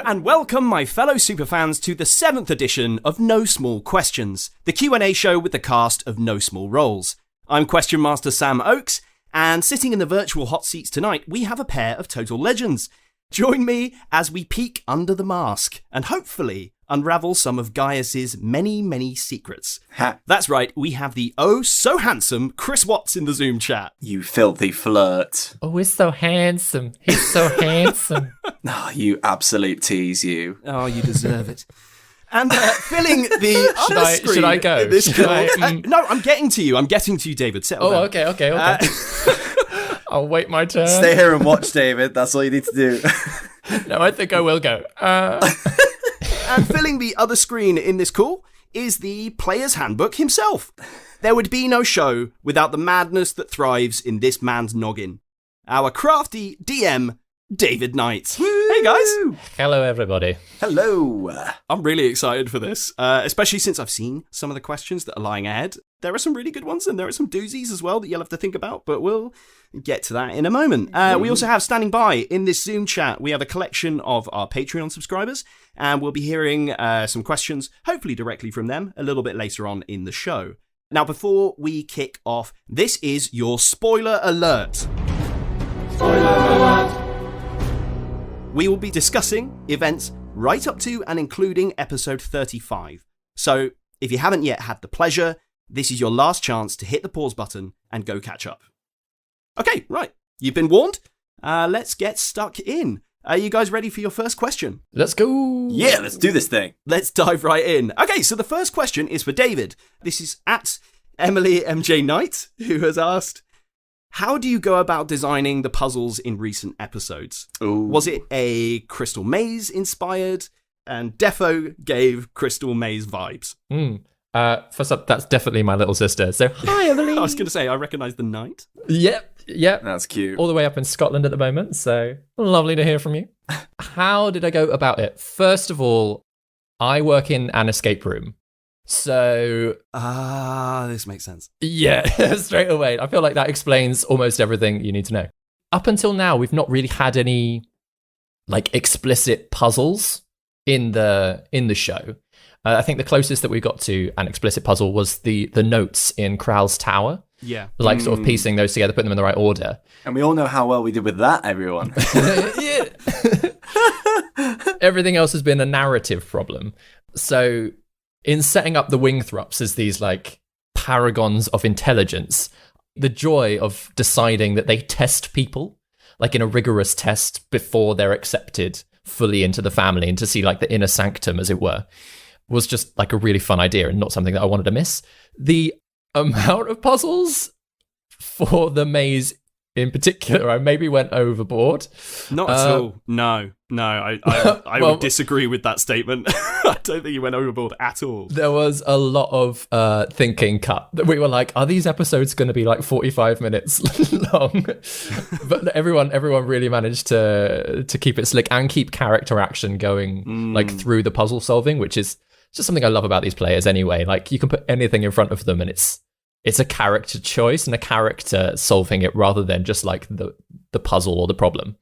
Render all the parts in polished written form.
and welcome, my fellow superfans, to the 7th edition of No Small Questions, the Q&A show with the cast of No Small Roles. I'm Question Master Sam Oakes, and sitting in the virtual hot seats tonight, we have a pair of total legends. Join me as we peek under the mask, and hopefully unravel some of Gaius's many, many secrets. That's right, we have the oh-so-handsome Chris Watts in the Zoom chat. You filthy flirt. Oh, he's so handsome. He's so handsome. Oh, you absolute tease, you. Oh, you deserve it. And filling the other screen... Should I go? in this No, I'm getting to you, David. Settle down. Okay. I'll wait my turn. Stay here and watch, David. That's all you need to do. No, I think I will go. And filling the other screen in this call is the player's handbook himself. There would be no show without the madness that thrives in this man's noggin. Our crafty DM, David Knight. Hey guys. Hello, everybody. Hello. I'm really excited for this, especially since I've seen some of the questions that are lying ahead. There are some really good ones and there are some doozies as well that you'll have to think about, but we'll get to that in a moment. We also have standing by in this Zoom chat, we have a collection of our Patreon subscribers, and we'll be hearing some questions, hopefully directly from them, a little bit later on in the show. Now, before we kick off, this is your spoiler alert. Spoiler alert! We will be discussing events right up to and including episode 35. So, if you haven't yet had the pleasure, this is your last chance to hit the pause button and go catch up. Okay, right. You've been warned. Let's get stuck in. Are you guys ready for your first question? Let's go. Yeah, let's do this thing. Let's dive right in. Okay, so the first question is for David. This is at Emily MJ Knight, who has asked, how do you go about designing the puzzles in recent episodes? Ooh. Was it a Crystal Maze inspired? And Defo gave Crystal Maze vibes. First up, that's definitely my little sister. So, hi, Emily. I was going to say, I recognise the knight. Yep. That's cute. All the way up in Scotland at the moment, so lovely to hear from you. How did I go about it? First of all, I work in an escape room. So... this makes sense. Yeah, straight away. I feel like that explains almost everything you need to know. Up until now, we've not really had any, explicit puzzles in the show. I think the closest that we got to an explicit puzzle was the notes in Kral's Tower. Yeah. Sort of piecing those together, putting them in the right order. And we all know how well we did with that, everyone. Yeah. Everything else has been a narrative problem. So in setting up the Wingthrops as these paragons of intelligence, the joy of deciding that they test people in a rigorous test before they're accepted fully into the family and to see the inner sanctum, as it were, was just a really fun idea and not something that I wanted to miss. The amount of puzzles for the maze in particular, I maybe went overboard. Not at all. No. I would disagree with that statement. I don't think you went overboard at all. There was a lot of thinking cut. We were like, are these episodes going to be 45 minutes long? But everyone really managed to keep it slick and keep character action going through the puzzle solving, which is just something I love about these players anyway. You can put anything in front of them and it's a character choice and a character solving it rather than just the puzzle or the problem.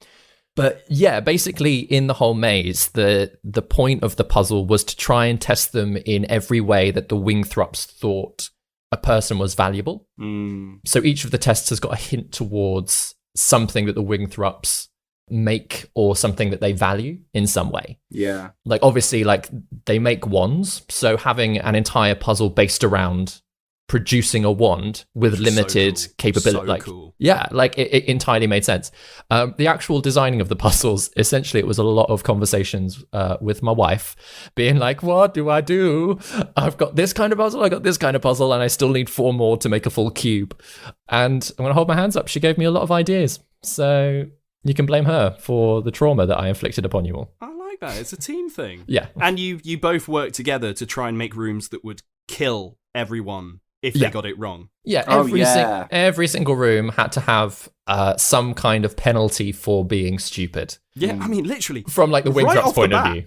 But yeah, basically in the whole maze, the point of the puzzle was to try and test them in every way that the Wingthrops thought a person was valuable. So each of the tests has got a hint towards something that the Wingthrops make or something that they value in some way. Yeah. Obviously, they make wands. So having an entire puzzle based around producing a wand with limited capability. Cool. Yeah, it entirely made sense. The actual designing of the puzzles, essentially, it was a lot of conversations with my wife, being like, what do I do? I've got this kind of puzzle, I got this kind of puzzle, and I still need 4 more to make a full cube. And I'm going to hold my hands up. She gave me a lot of ideas. So you can blame her for the trauma that I inflicted upon you all. I like that. It's a team thing. Yeah. And you both worked together to try and make rooms that would kill everyone if they got it wrong. Yeah, every single room had to have some kind of penalty for being stupid. Yeah, I mean, literally. From the Wingthrops point of view.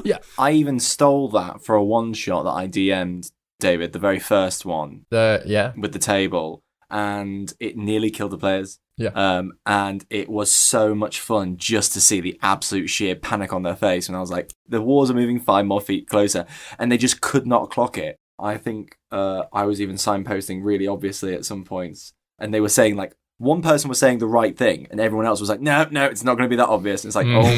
Yeah. I even stole that for a one-shot that I DM'd, David, the very first one. Yeah. With the table. and it nearly killed the players. Yeah. And it was so much fun just to see the absolute sheer panic on their face when I was like, the walls are moving 5 more feet closer, and they just could not clock it. I think I was even signposting really obviously at some points, and they were saying like, one person was saying the right thing, and everyone else was like, no, it's not going to be that obvious. And it's like, oh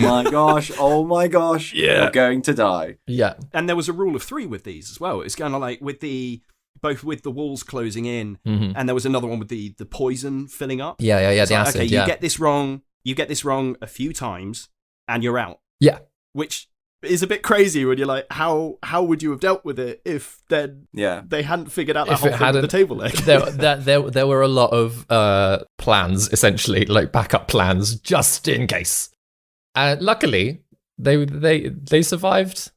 my gosh, you're going to die. Yeah. And there was a rule of 3 with these as well. It's kind of like both with the walls closing in, and there was another one with the poison filling up. Yeah, It's the like, acid, okay, you get this wrong a few times, and you're out. Yeah. Which is a bit crazy when you're like, how would you have dealt with it if then they hadn't figured out that whole thing with the table leg? there were a lot of plans, essentially, like backup plans, just in case. And luckily, they survived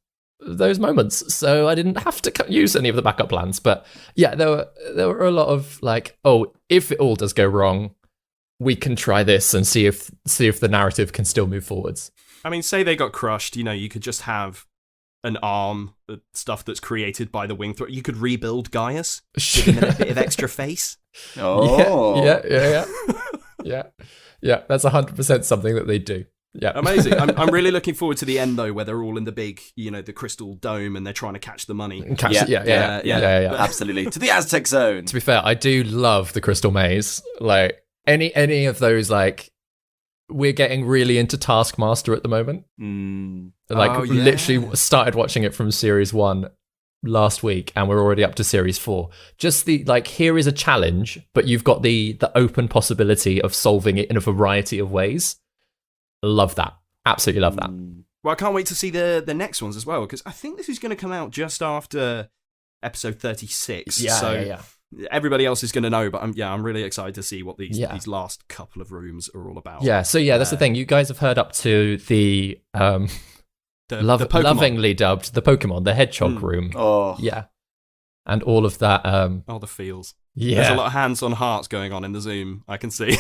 those moments, so I didn't have to use any of the backup plans. But yeah, there were a lot of like, oh, if it all does go wrong, we can try this and see if the narrative can still move forwards. I mean, say they got crushed, you could just have an arm, stuff that's created by the Wingthrupp. You could rebuild Gaius, give him a bit of extra face. Oh. Yeah. That's 100% something that they do. Yeah. Amazing. I'm really looking forward to the end, though, where they're all in the big, the crystal dome and they're trying to catch the money. Yeah. Absolutely. To the Aztec zone. To be fair, I do love the Crystal Maze. Like, any of those, like, we're getting really into Taskmaster at the moment. Literally started watching it from series 1 last week, and we're already up to series 4. Just the like, here is a challenge, but you've got the open possibility of solving it in a variety of ways. Love that. Absolutely love that. Well, I can't wait to see the next ones as well, because I think this is going to come out just after episode 36. Yeah. Everybody else is going to know, but I'm really excited to see what these last couple of rooms are all about. Yeah, so that's the thing. You guys have heard up to the lovingly dubbed the Pokemon, the Hedgehog room. Oh. Yeah. And all of that. The feels. Yeah. There's a lot of hands on hearts going on in the Zoom, I can see.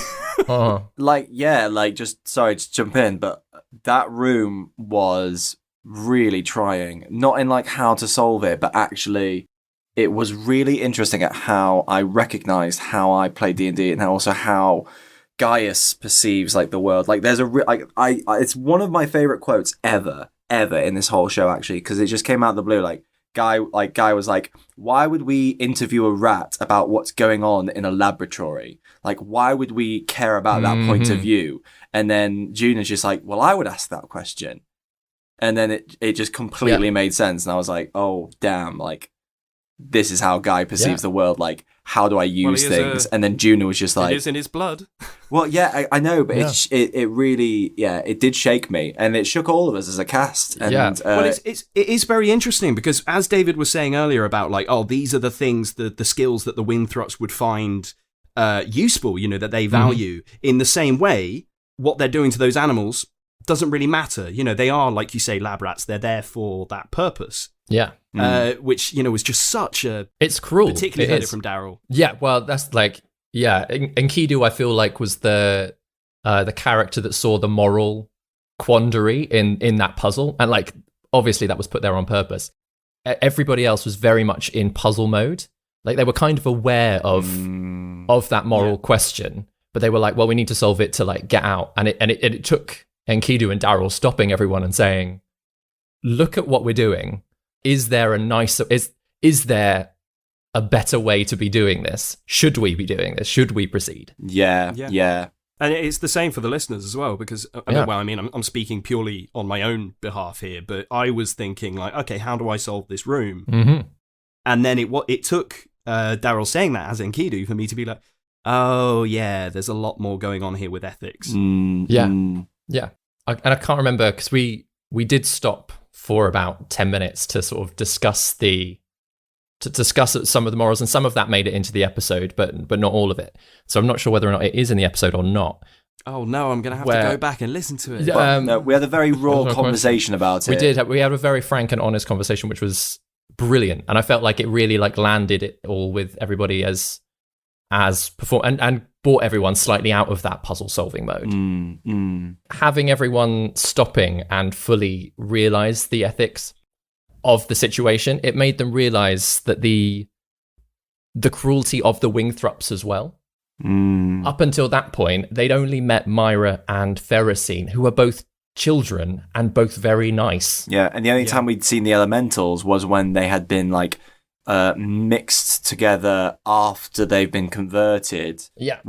Just sorry to jump in, but that room was really trying. Not in like how to solve it, but actually it was really interesting at how I recognized how I played D&D and also how Gaius perceives like the world. Like there's it's one of my favorite quotes ever in this whole show, actually, because it just came out of the blue. Guy was like, why would we interview a rat about what's going on in a laboratory? Like, why would we care about that point of view? And then June is just like, well, I would ask that question. And then it just completely made sense. And I was like, oh, damn, like, this is how Guy perceives the world. Like, how do I use things? And then Juna was just like, it is in his blood. Well, yeah, I know, but it really, it did shake me, and it shook all of us as a cast. And, well, it is very interesting because, as David was saying earlier about like, oh, these are the things, the skills that the Wingthrups would find useful, that they value. In the same way, what they're doing to those animals doesn't really matter. They are, like you say, lab rats. They're there for that purpose. Yeah. Which, was just such a... It's cruel. Particularly heard it from Daryl. Yeah, well, that's like... Yeah, Enkidu, I feel like, was the character that saw the moral quandary in that puzzle. And, like, obviously that was put there on purpose. Everybody else was very much in puzzle mode. Like, they were kind of aware of that moral question. But they were like, well, we need to solve it to, like, get out. And it took Enkidu and Daryl stopping everyone and saying, look at what we're doing. Is there is there a better way to be doing this? Should we be doing this? Should we proceed? Yeah. And it's the same for the listeners as well, because, I'm speaking purely on my own behalf here, but I was thinking, like, okay, how do I solve this room? Mm-hmm. And then it took Daryl saying that as Enkidu for me to be like, oh, yeah, there's a lot more going on here with ethics. Yeah. I can't remember, because we did stop for about 10 minutes to sort of discuss some of the morals, and some of that made it into the episode, but not all of it. So I'm not sure whether or not it is in the episode or not. Oh no, I'm going to have to go back and listen to it. No, we had a very raw conversation about it. We had a very frank and honest conversation, which was brilliant, and I felt like it really like landed it all with everybody as perform and brought everyone slightly out of that puzzle solving mode. Having everyone stopping and fully realize the ethics of the situation, it made them realize that the cruelty of the Wingthrups as well. Up until that point, they'd only met Myra and Ferrocene, who were both children and both very nice. Yeah, and the only time we'd seen the elementals was when they had been like mixed together after they've been converted. Yeah.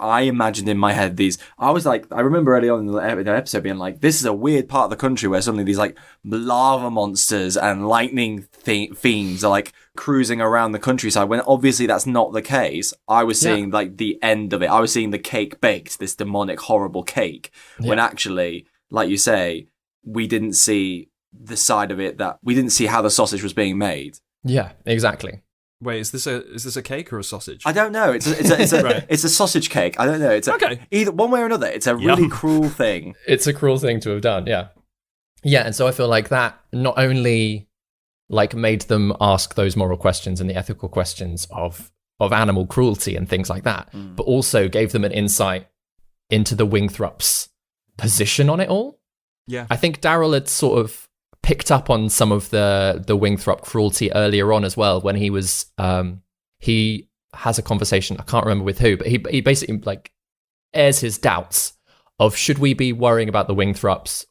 I imagined in my head these. I was like, I remember early on in the episode being like, this is a weird part of the country where suddenly these like lava monsters and lightning fiends are like cruising around the countryside. When obviously that's not the case. I was seeing like the end of it. I was seeing the cake baked, this demonic, horrible cake. When actually, like you say, we didn't see the side of it that we didn't see how the sausage was being made. Yeah, exactly. Wait, is this a cake or a sausage? I don't know. It's a sausage cake. I don't know. It's either one way or another. It's a really cruel thing. It's a cruel thing to have done. Yeah, yeah. And so I feel like that not only like made them ask those moral questions and the ethical questions of animal cruelty and things like that, but also gave them an insight into the Wingthrop's position on it all. Yeah, I think Daryl had sort of picked up on some of the Wingthrop cruelty earlier on as well, when he was he has a conversation, I can't remember with who, but he basically like airs his doubts of, should we be worrying about the Wingthrops,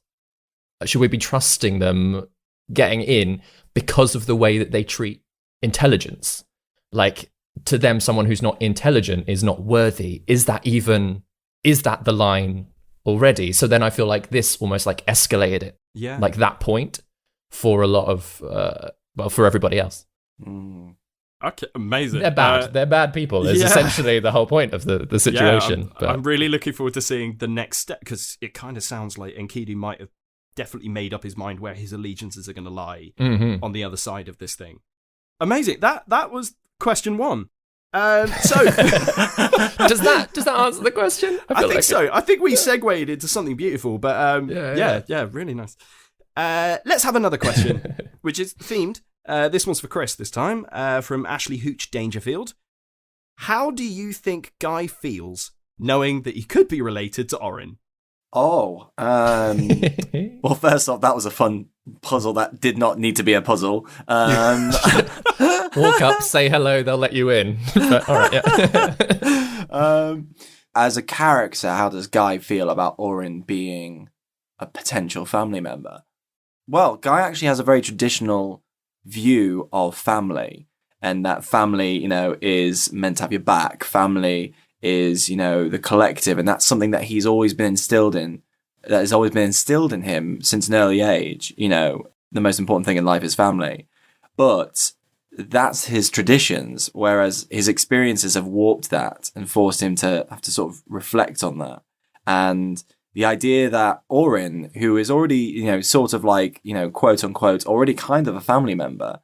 should we be trusting them getting in because of the way that they treat intelligence? Like, to them, someone who's not intelligent is not worthy. Is that the line already? So then I feel like this almost like escalated it. Yeah. Like that point for a lot of, for everybody else. Okay, amazing. They're bad. They're bad people. Is essentially the whole point of the situation. Yeah, I'm really looking forward to seeing the next step, because it kind of sounds like Enkidu might have definitely made up his mind where his allegiances are going to lie on the other side of this thing. Amazing. That was question one. So does that answer the question? I think so. I think we segued into something beautiful, but yeah, really nice. Let's have another question, which is themed. This one's for Chris this time, from Ashley Hooch Dangerfield. How do you think Guy feels knowing that he could be related to Orin? Well, first off, that was a fun puzzle that did not need to be a puzzle. Walk up, say hello, they'll let you in. But, all right, yeah. As a character, how does Guy feel about Orin being a potential family member? Well, Guy actually has a very traditional view of family, and that family, is meant to have your back. Family is, the collective, and that's something that he's always been instilled in, that has always been instilled in him since an early age. The most important thing in life is family. But that's his traditions, whereas his experiences have warped that and forced him to have to sort of reflect on that. And the idea that Orin, who is already, sort of like, quote unquote, already kind of a family member,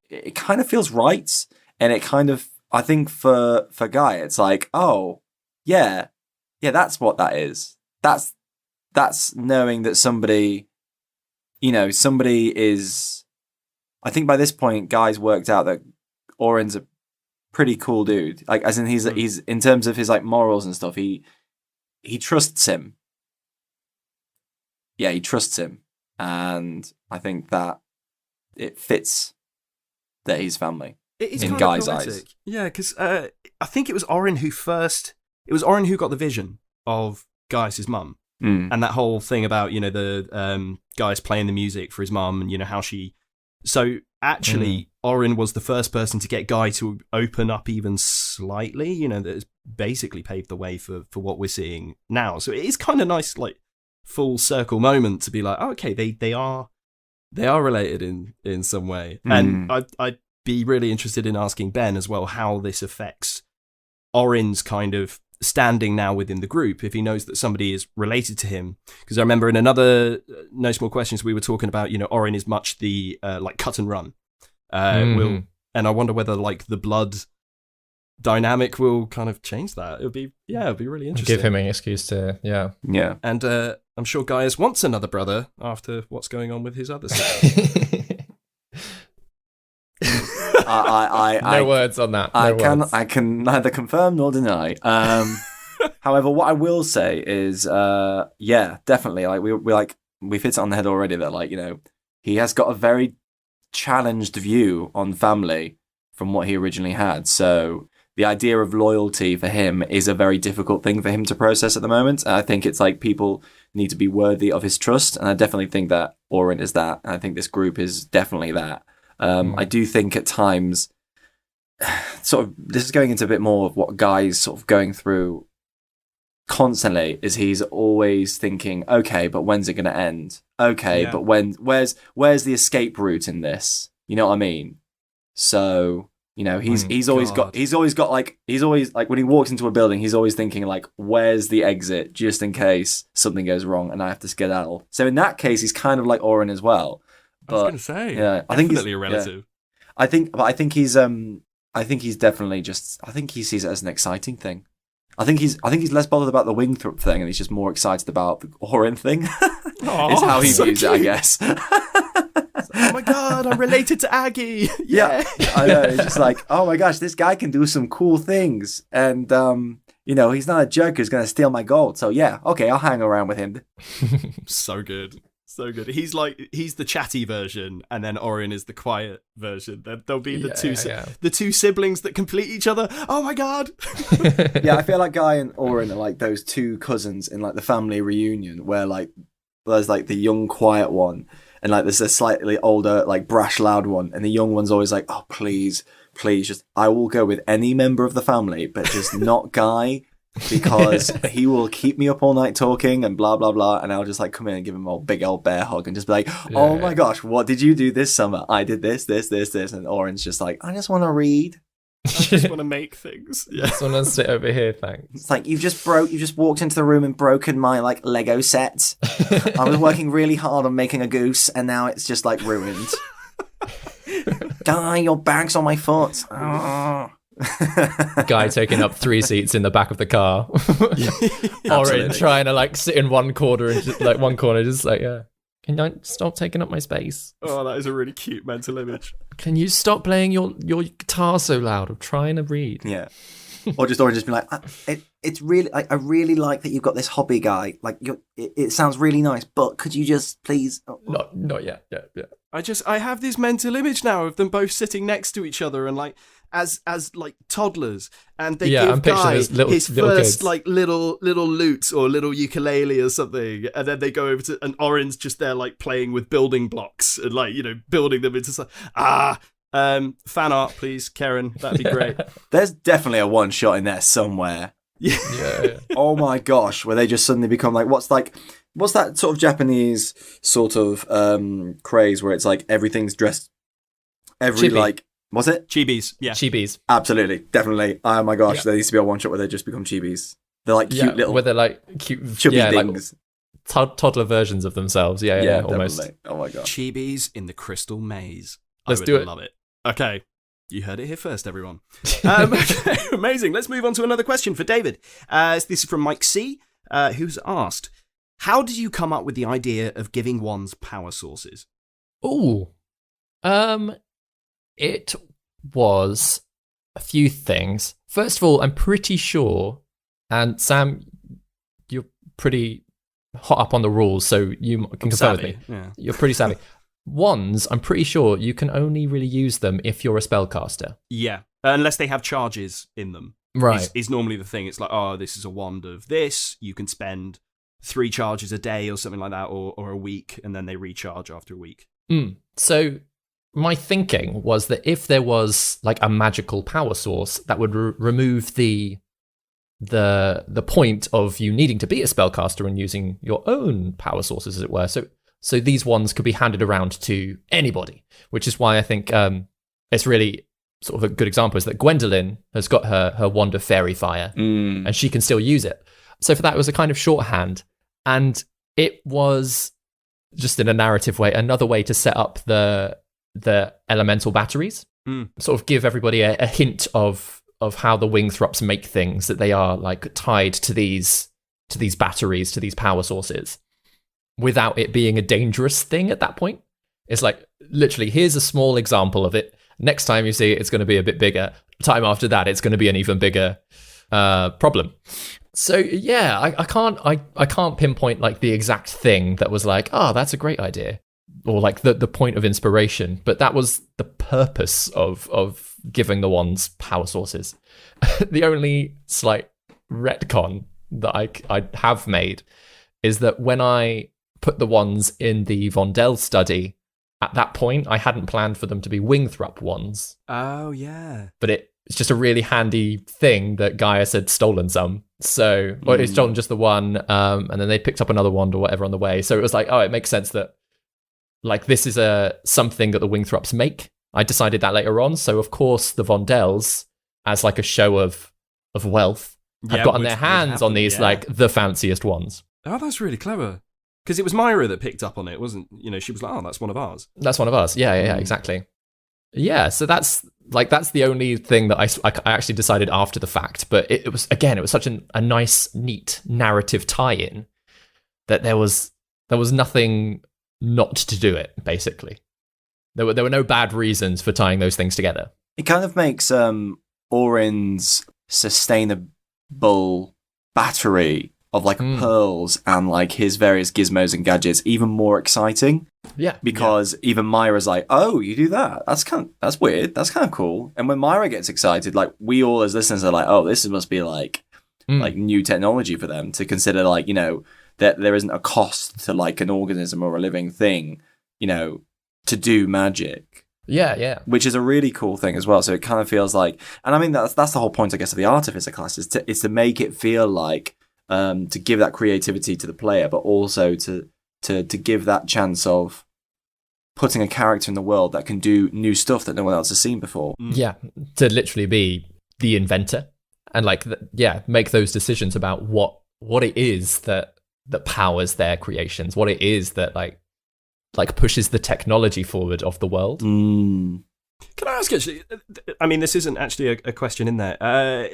it kind of feels right. And it kind of, I think for Guy, it's like, oh, yeah, that's what that is. That's knowing that somebody is, I think by this point, Guy's worked out that Orin's a pretty cool dude. Like, as in he's in terms of his like morals and stuff, he trusts him. Yeah, he trusts him. And I think that it fits that he's family. It is in kind Guy's of poetic. eyes. Yeah, because I think it was Orin who got the vision of Guy's his mum. And that whole thing about, the guys playing the music for his mum and, how she... So actually, Orin was the first person to get Guy to open up even slightly, that has basically paved the way for what we're seeing now. So it is kind of nice, like, full circle moment to be like, oh, okay, they are related in some way. And I'd be really interested in asking Ben as well how this affects Orin's kind of standing now within the group, if he knows that somebody is related to him. Because I remember in another No Small Questions we were talking about, Orin is much the like cut and run. And I wonder whether like the blood dynamic will kind of change that. It'll be really interesting. Give him an excuse to yeah. And I'm sure Gaius wants another brother after what's going on with his other sister. No words on that. I can neither confirm nor deny. However, what I will say is, definitely, like we've hit it on the head already. That like he has got a very challenged view on family from what he originally had. So the idea of loyalty for him is a very difficult thing for him to process at the moment. And I think it's like people need to be worthy of his trust. And I definitely think that Oren is that. And I think this group is definitely that. I do think at times, sort of, this is going into a bit more of what Guy's sort of going through constantly, is he's always thinking, okay, but when's it going to end? Okay, but where's the escape route in this? You know what I mean? So, you know, he's always got like when he walks into a building, he's always thinking like, where's the exit just in case something goes wrong and I have to skedaddle. So in that case, he's kind of like Oren as well. But, I was going to say, yeah, I think definitely a relative. Yeah. I think he's definitely just. I think he sees it as an exciting thing. I think he's less bothered about the Wingthorpe thing, and he's just more excited about the Oren thing. Is how he views it, I guess. Oh my god, I'm related to Aggie. Yeah. I know. It's just like, oh my gosh, this guy can do some cool things, and you know, he's not a jerk who's going to steal my gold. So yeah, okay, I'll hang around with him. So good. So good. He's the chatty version, and then Oren is the quiet version. There'll be the two siblings that complete each other. Oh my god! Yeah, I feel like Guy and Oren are like those two cousins in like the family reunion, where like there's like the young quiet one, and like there's a slightly older like brash loud one, and the young one's always like, oh please, just I will go with any member of the family, but just not Guy. Because he will keep me up all night talking and blah blah blah, and I'll just like come in and give him a big old bear hug and just be like, oh my gosh, what did you do this summer? I did this, and Oren's just like, I just want to read. I just want to make things. Yeah. I just want to sit over here, thanks. It's like you just walked into the room and broken my like Lego set. I was working really hard on making a goose, and now it's just like ruined. Guy, your bag's on my foot. Oh. Guy taking up 3 seats in the back of the car. Oren trying to like sit in one corner and just like, yeah, can you stop taking up my space? Oh, that is a really cute mental image. Can you stop playing your guitar so loud? I'm trying to read. Yeah. Or just Oren just be like, it's really, I really like that you've got this hobby, Guy. Like, it sounds really nice, but could you just please? Not yet. Yeah. I have this mental image now of them both sitting next to each other and like as like toddlers, and they give Guy his first kids. Like little lute or little ukulele or something, and then they go over to, and Oren's just there like playing with building blocks and like, you know, building them into fan art, please, Karen. That'd be great. There's definitely a one shot in there somewhere. Yeah. Oh my gosh, where they just suddenly become like, what's that sort of Japanese sort of craze where it's like everything's dressed Chibi. Like, was it? Chibis, yeah. Chibis. Absolutely, definitely. Oh my gosh, there needs to be a one shot where they just become chibis. They're like cute little, where they're like cute, chubby things. Like toddler versions of themselves. Yeah, almost. Definitely. Oh my gosh. Chibis in the crystal maze. Let's do it. Love it. Okay. You heard it here first, everyone. Okay, amazing. Let's move on to another question for David. This is from Mike C, who's asked, how did you come up with the idea of giving wands power sources? Ooh. It was a few things. First of all, I'm pretty sure, and Sam, you're pretty hot up on the rules, so you can confirm with me. Yeah. You're pretty savvy. Wands, I'm pretty sure you can only really use them if you're a spellcaster. Yeah, unless they have charges in them. Right. Is normally the thing. It's like, oh, this is a wand of this. You can spend 3 charges a day or something like that, or a week, and then they recharge after a week. So my thinking was that if there was like a magical power source that would remove the point of you needing to be a spellcaster and using your own power sources, as it were. So these ones could be handed around to anybody, which is why I think it's really sort of a good example is that Gwendolyn has got her wand of fairy fire and she can still use it. So for that, it was a kind of shorthand, and it was just in a narrative way, another way to set up the elemental batteries, sort of give everybody a hint of how the Wingthrops make things, that they are like tied to these batteries, to these power sources, without it being a dangerous thing at that point. It's like, literally, here's a small example of it. Next time you see it, it's going to be a bit bigger. Time after that, it's going to be an even bigger problem. So yeah, I can't pinpoint like the exact thing that was like, oh, that's a great idea. or like the point of inspiration, but that was the purpose of giving the wands power sources. The only slight retcon that I have made is that when I put the wands in the Vondel study, at that point I hadn't planned for them to be Wingthrup wands. Oh, yeah. But it's just a really handy thing that Gaius had stolen some. So, or he'd stolen just the one, and then they picked up another wand or whatever on the way. So it was like, oh, it makes sense that like this is something that the Wingthrups make. I decided that later on. So of course the Vondels, as like a show of wealth, had gotten their hands on these like the fanciest ones. Oh, that's really clever. Because it was Myra that picked up on it, wasn't? She was like, "Oh, that's one of ours." That's one of ours. Yeah, exactly. Yeah, so that's the only thing that I actually decided after the fact. But it was such a nice, neat narrative tie-in that there was nothing not to do it. Basically, there were no bad reasons for tying those things together. It kind of makes Orin's sustainable battery of like pearls and like his various gizmos and gadgets even more exciting. Yeah. Because even Myra's like, oh, you do that? That's weird. That's kind of cool. And when Myra gets excited, like we all as listeners are like, oh, this must be like new technology for them to consider, like, that there isn't a cost to like an organism or a living thing, to do magic. Yeah. Which is a really cool thing as well. So it kind of feels like, and I mean, that's the whole point, I guess, of the Artificer class is to make it feel like, to give that creativity to the player, but also to give that chance of putting a character in the world that can do new stuff that no one else has seen before. Yeah, to literally be the inventor and like, make those decisions about what it is that powers their creations, what it is that like pushes the technology forward of the world. Can I ask, actually, I mean, this isn't actually a question in there.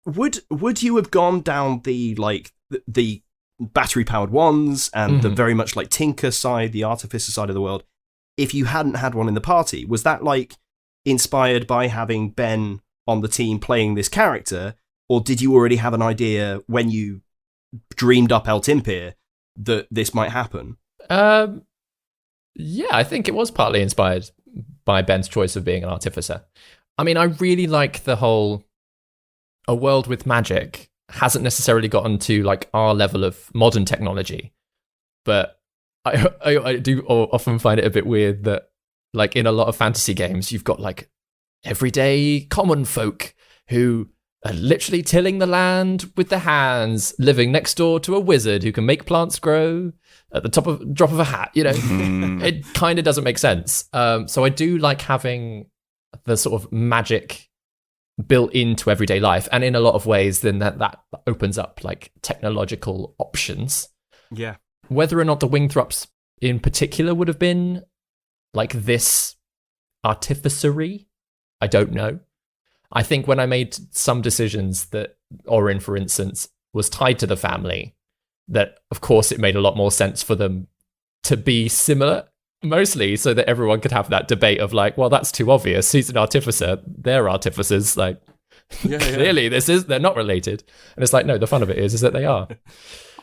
Would you have gone down the battery powered ones and the very much like Tinker side, the Artificer side of the world, if you hadn't had one in the party? Was that like inspired by having Ben on the team playing this character, or did you already have an idea when you dreamed up El Timpir that this might happen? Yeah, I think it was partly inspired by Ben's choice of being an Artificer. I mean, I really like the whole a world with magic hasn't necessarily gotten to like our level of modern technology, but I do often find it a bit weird that like in a lot of fantasy games you've got like everyday common folk who are literally tilling the land with their hands, living next door to a wizard who can make plants grow at the drop of a hat. It kind of doesn't make sense. So I do like having the sort of magic built into everyday life, and in a lot of ways then that opens up like technological options. Yeah. Whether or not the Wingthrups in particular would have been like this artificery, I don't know. I think when I made some decisions that Orin, for instance, was tied to the family, that of course it made a lot more sense for them to be similar, mostly so that everyone could have that debate of like, well, that's too obvious. He's an artificer. They're artificers. Like, clearly they're not related. And it's like, no, the fun of it is that they are.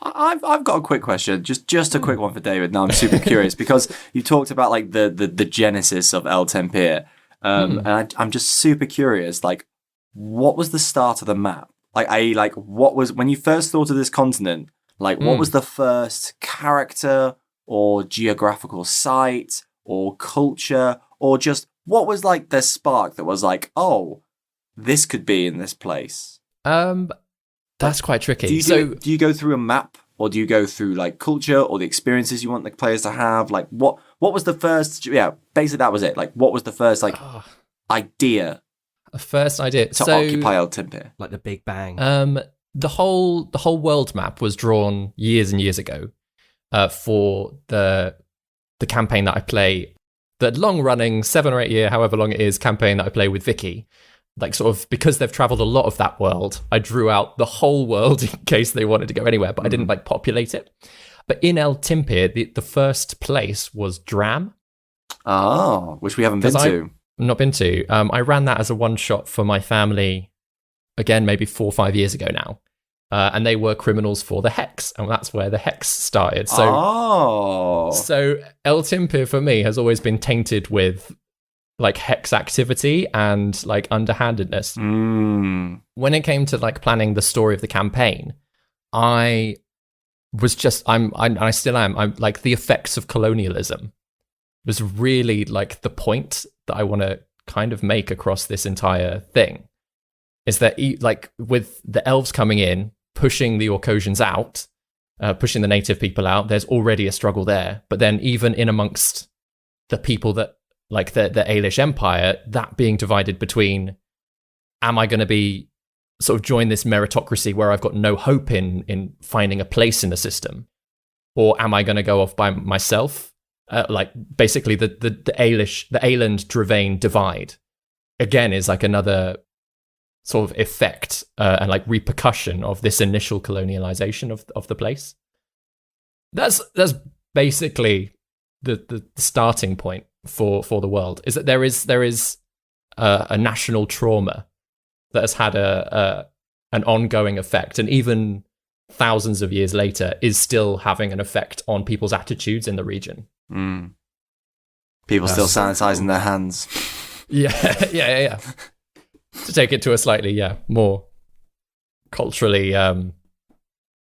I've got a quick question, just a quick one for David. Now I'm super curious because you talked about like the genesis of El Timpir, and I'm just super curious. Like, what was the start of the map? Like, what was when you first thought of this continent? Like, what was the first character or geographical site or culture, or just what was like the spark that was like, oh, this could be in this place? That's quite tricky. Do you go through a map, or do you go through like culture or the experiences you want the players to have? Like, what was the first? Yeah, basically that was it. Like, what was the first idea? A first idea to occupy El Timpir, like the Big Bang. The whole world map was drawn years and years ago for the campaign that I play, the long running 7 or 8 year, however long it is, campaign that I play with Vicky. Like, sort of, because they've traveled a lot of that world, I drew out the whole world in case they wanted to go anywhere, but I didn't like populate it. But in El Timpir, the first place was Dram. Oh, which we haven't been to. Not been to. I ran that as a one shot for my family, again, maybe 4 or 5 years ago now. and they were criminals for the Hex, and that's where the Hex started. So, so El Timpir for me has always been tainted with like Hex activity and like underhandedness. When it came to like planning the story of the campaign, I was just I still am. I'm like, the effects of colonialism was really like the point that I want to kind of make across this entire thing. Is that like with the elves coming in, pushing the Orcosians out, pushing the native people out, there's already a struggle there. But then even in amongst the people that like the Aelish Empire, that being divided between, am I going to be sort of join this meritocracy where I've got no hope in finding a place in the system, or am I going to go off by myself? Like basically the Aeland Dravain divide again is like another sort of effect and like repercussion of this initial colonialization of the place. That's basically the starting point for the world, is that there is a national trauma that has had an ongoing effect, and even thousands of years later is still having an effect on people's attitudes in the region. People still sanitizing their hands. Yeah. To take it to a slightly more culturally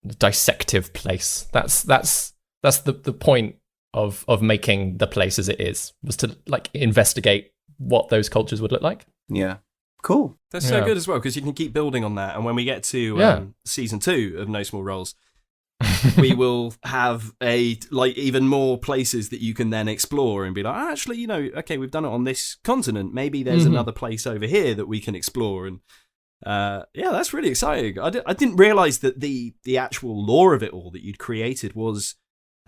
dissective place. That's the point of making the place as it is, was to like investigate what those cultures would look like. Yeah. Cool. That's so good as well, because you can keep building on that. And when we get to season 2 of No Small Roles, we will have even more places that you can then explore and be like, actually, okay, we've done it on this continent. Maybe there's another place over here that we can explore. And that's really exciting. I didn't realize that the actual lore of it all that you'd created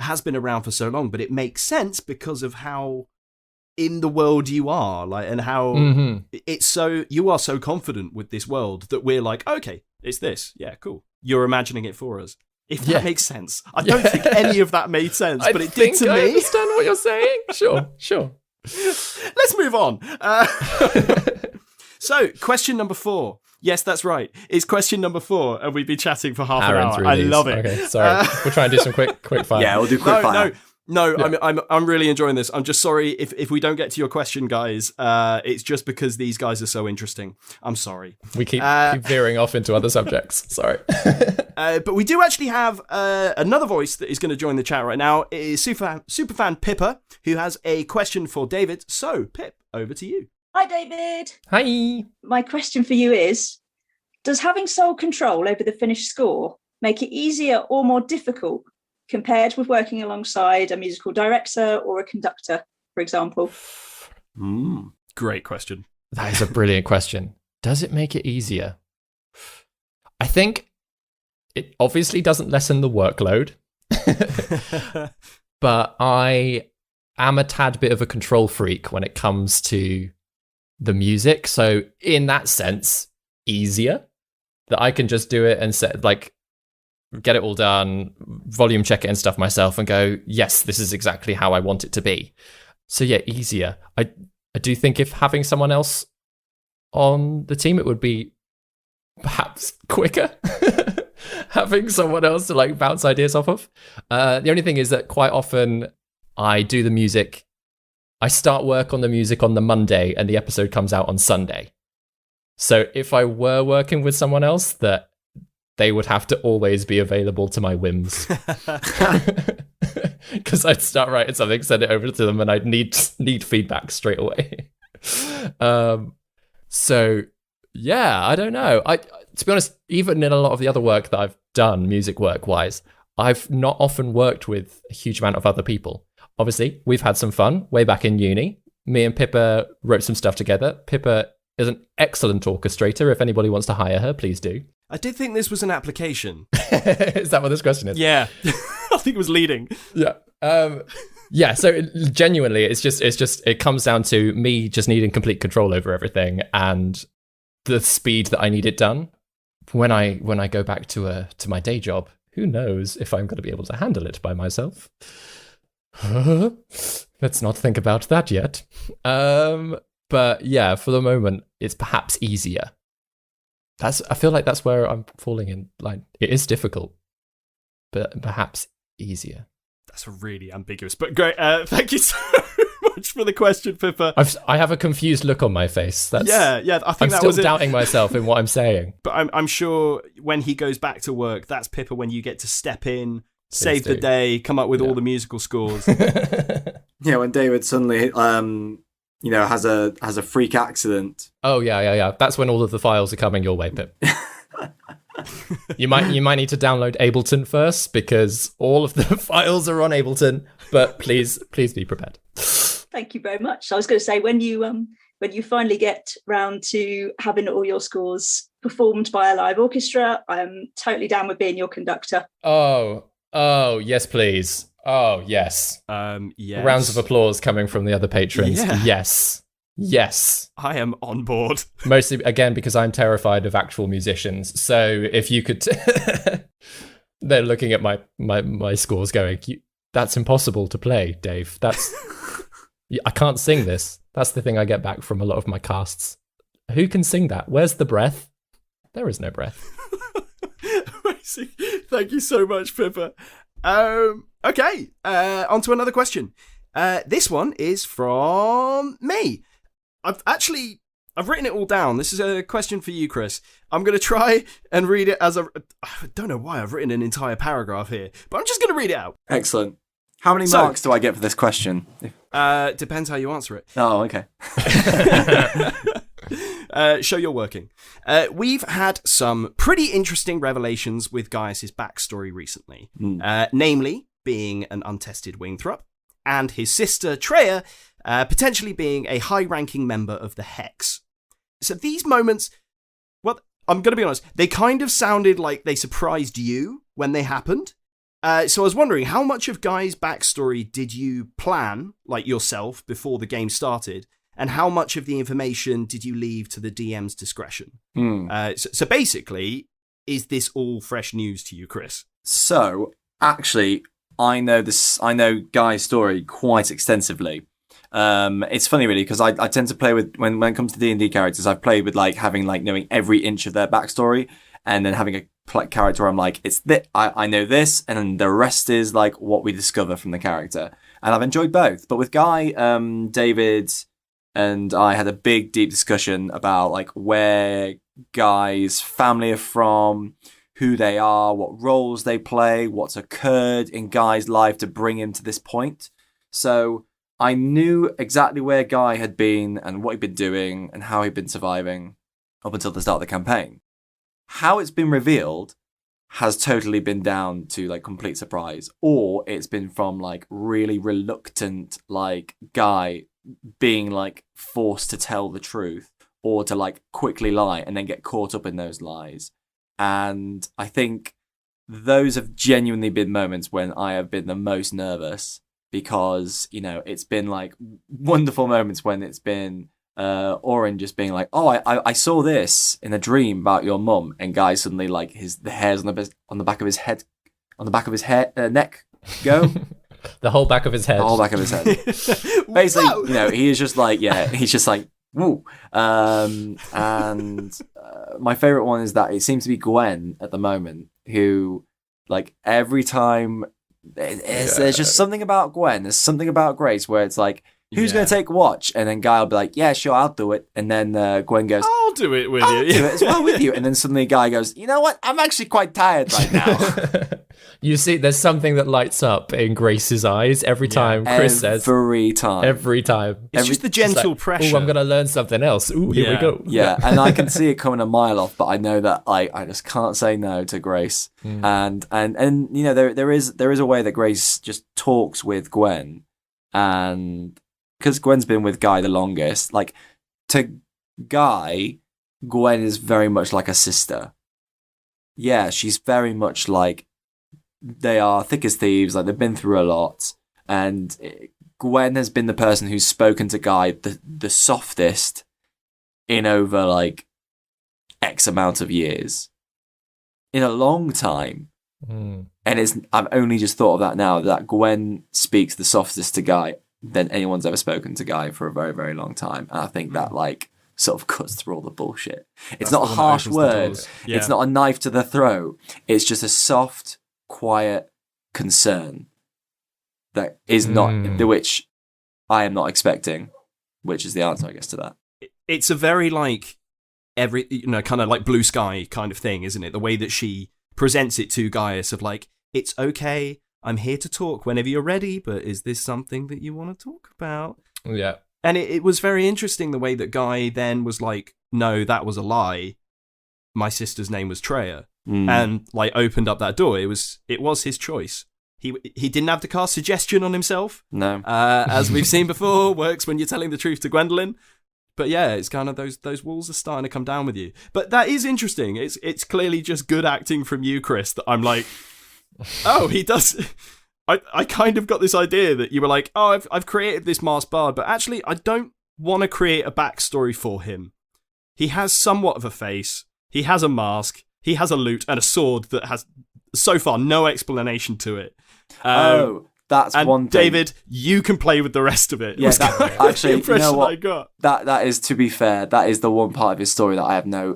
has been around for so long, but it makes sense because of how in the world you are, like, and how it's so, you are so confident with this world that we're like, okay, it's this. Yeah, cool. You're imagining it for us. If that makes sense. I don't think any of that made sense, but it did to me. I understand what you're saying. Sure. Let's move on. So, question number 4. Yes, that's right. It's question number 4, and we've been chatting for half an hour. I love it. Okay, sorry. We'll try and do some quick fire. Yeah, we'll do quick fire. No, I'm really enjoying this. I'm just sorry if we don't get to your question, guys. It's just because these guys are so interesting. I'm sorry. We keep veering off into other subjects. Sorry. But we do actually have another voice that is going to join the chat right now. It is superfan Pippa, who has a question for David. So, Pip, over to you. Hi, David. Hi. My question for you is, does having sole control over the finished score make it easier or more difficult compared with working alongside a musical director or a conductor, for example? Great question. That is a brilliant question. Does it make it easier? I think it obviously doesn't lessen the workload, but I am a tad bit of a control freak when it comes to the music. So in that sense, easier, that I can just do it and set, like, get it all done, volume check it and stuff myself and go, yes, this is exactly how I want it to be. So yeah, easier. I do think if having someone else on the team, it would be perhaps quicker having someone else to like bounce ideas off of. The only thing is that quite often I do the music, I start work on the music on the Monday and the episode comes out on Sunday. So if I were working with someone else, that they would have to always be available to my whims. Because I'd start writing something, send it over to them, and I'd need feedback straight away. So yeah, I don't know. To be honest, even in a lot of the other work that I've done, music work wise, I've not often worked with a huge amount of other people. Obviously, we've had some fun way back in uni. Me and Pippa wrote some stuff together. Pippa is an excellent orchestrator. If anybody wants to hire her, please do. I did think this was an application. Is that what this question is? Yeah. I think it was leading. Yeah. Yeah, so genuinely, it's just it comes down to me just needing complete control over everything and the speed that I need it done. When I go back to my day job, who knows if I'm going to be able to handle it by myself? Let's not think about that yet. But yeah, for the moment, it's perhaps easier. I feel like that's where I'm falling in line. It is difficult, but perhaps easier. That's really ambiguous, but great. Thank you so much for the question, Pippa. I have a confused look on my face. Yeah. I think I'm that still was it. doubting myself in what I'm saying. But I'm sure when he goes back to work, that's Pippa when you get to step in, save the day, come up with all the musical scores. Yeah, when David suddenly, has a freak accident. Oh yeah. That's when all of the files are coming your way, Pip. You might need to download Ableton first because all of the files are on Ableton. But please be prepared. Thank you very much. I was going to say when you finally get round to having all your scores performed by a live orchestra, I'm totally down with being your conductor. Oh yes, please. Oh yes. Yes. Rounds of applause coming from the other patrons. Yeah. Yes. I am on board. Mostly, again, because I'm terrified of actual musicians. So if you could... They're looking at my scores going, that's impossible to play, Dave. I can't sing this. That's the thing I get back from a lot of my casts. Who can sing that? Where's the breath? There is no breath. Amazing. Thank you so much, Pippa. Okay, on to another question. This one is from me. I've written it all down. This is a question for you, Chris. I'm going to try and read it I don't know why I've written an entire paragraph here, but I'm just going to read it out. Excellent. How many marks do I get for this question? Depends how you answer it. Oh, okay. Show you're working. We've had some pretty interesting revelations with Gaius' backstory recently, namely being an untested Wingthrup, and his sister Treya potentially being a high-ranking member of the Hex. So these moments, well, I'm going to be honest, they kind of sounded like they surprised you when they happened. So I was wondering, how much of Guy's backstory did you plan, like yourself, before the game started? And how much of the information did you leave to the DM's discretion? So basically, is this all fresh news to you, Chris? So, actually, I know Guy's story quite extensively. It's funny, really, because I tend to play with, when it comes to D&D characters, I've played with knowing every inch of their backstory, and then having a character where I'm like, I know this, and then the rest is what we discover from the character. And I've enjoyed both. But with Guy, David and I had a big, deep discussion about where Guy's family are from, who they are, what roles they play, what's occurred in Guy's life to bring him to this point. So I knew exactly where Guy had been and what he'd been doing and how he'd been surviving up until the start of the campaign. How it's been revealed has totally been down to complete surprise, or it's been from really reluctant Guy being forced to tell the truth or to quickly lie and then get caught up in those lies. And I think those have genuinely been moments when I have been the most nervous, because it's been wonderful moments when it's been Orin just being I saw this in a dream about your mum, and Guy suddenly the hairs on the back of his head, neck go. The whole back of his head. The whole back of his head. Basically, he is just he's just woo. And my favorite one is that it seems to be Gwen at the moment, who every time there's just something about Gwen. There's something about Grace where it's who's going to take watch? And then Guy will be yeah, sure, I'll do it. And then Gwen goes, I'll do it with I'll you. do it as well with you. And then suddenly Guy goes, you know what? I'm actually quite tired right now. You see, there's something that lights up in Grace's eyes every time Chris says. Every time. It's just the gentle pressure. Oh, I'm going to learn something else. Ooh, here we go. Yeah, and I can see it coming a mile off, but I know that I just can't say no to Grace. And there is a way that Grace just talks with Gwen, and because Gwen's been with Guy the longest, to Guy, Gwen is very much like a sister. Yeah, she's very much they are thick as thieves, they've been through a lot, and Gwen has been the person who's spoken to Guy the softest in over X amount of years. In a long time. And I've only just thought of that now, that Gwen speaks the softest to Guy than anyone's ever spoken to Guy for a very, very long time. And I think that sort of cuts through all the bullshit. It's That's not the a one that harsh opens the word. doors. Yeah. It's not a knife to the throat. It's just a soft, quiet concern that is not, which I am not expecting, which is the answer, I guess, to that. It's a very like kind of like blue sky kind of thing, isn't it? The way that she presents it to Gaius of like, it's okay, I'm here to talk whenever you're ready, but is this something that you want to talk about? Yeah. And it was very interesting the way that Guy then was like, no, that was a lie. My sister's name was Treya. And like opened up that door. It was his choice. He didn't have to cast suggestion on himself. No. As we've seen before, works when you're telling the truth to Gwendolyn. But yeah, it's kind of those walls are starting to come down with you. But that is interesting. It's clearly just good acting from you, Chris, that I'm like, oh, he does. I kind of got this idea that you were like, oh, I've created this masked bard, but actually I don't want to create a backstory for him. He has somewhat of a face. He has a mask. He has a lute and a sword that has so far no explanation to it. That's and one thing. David, you can play with the rest of it. Yeah, actually, the impression you know what? I got. That is, to be fair, that is the one part of his story that I have no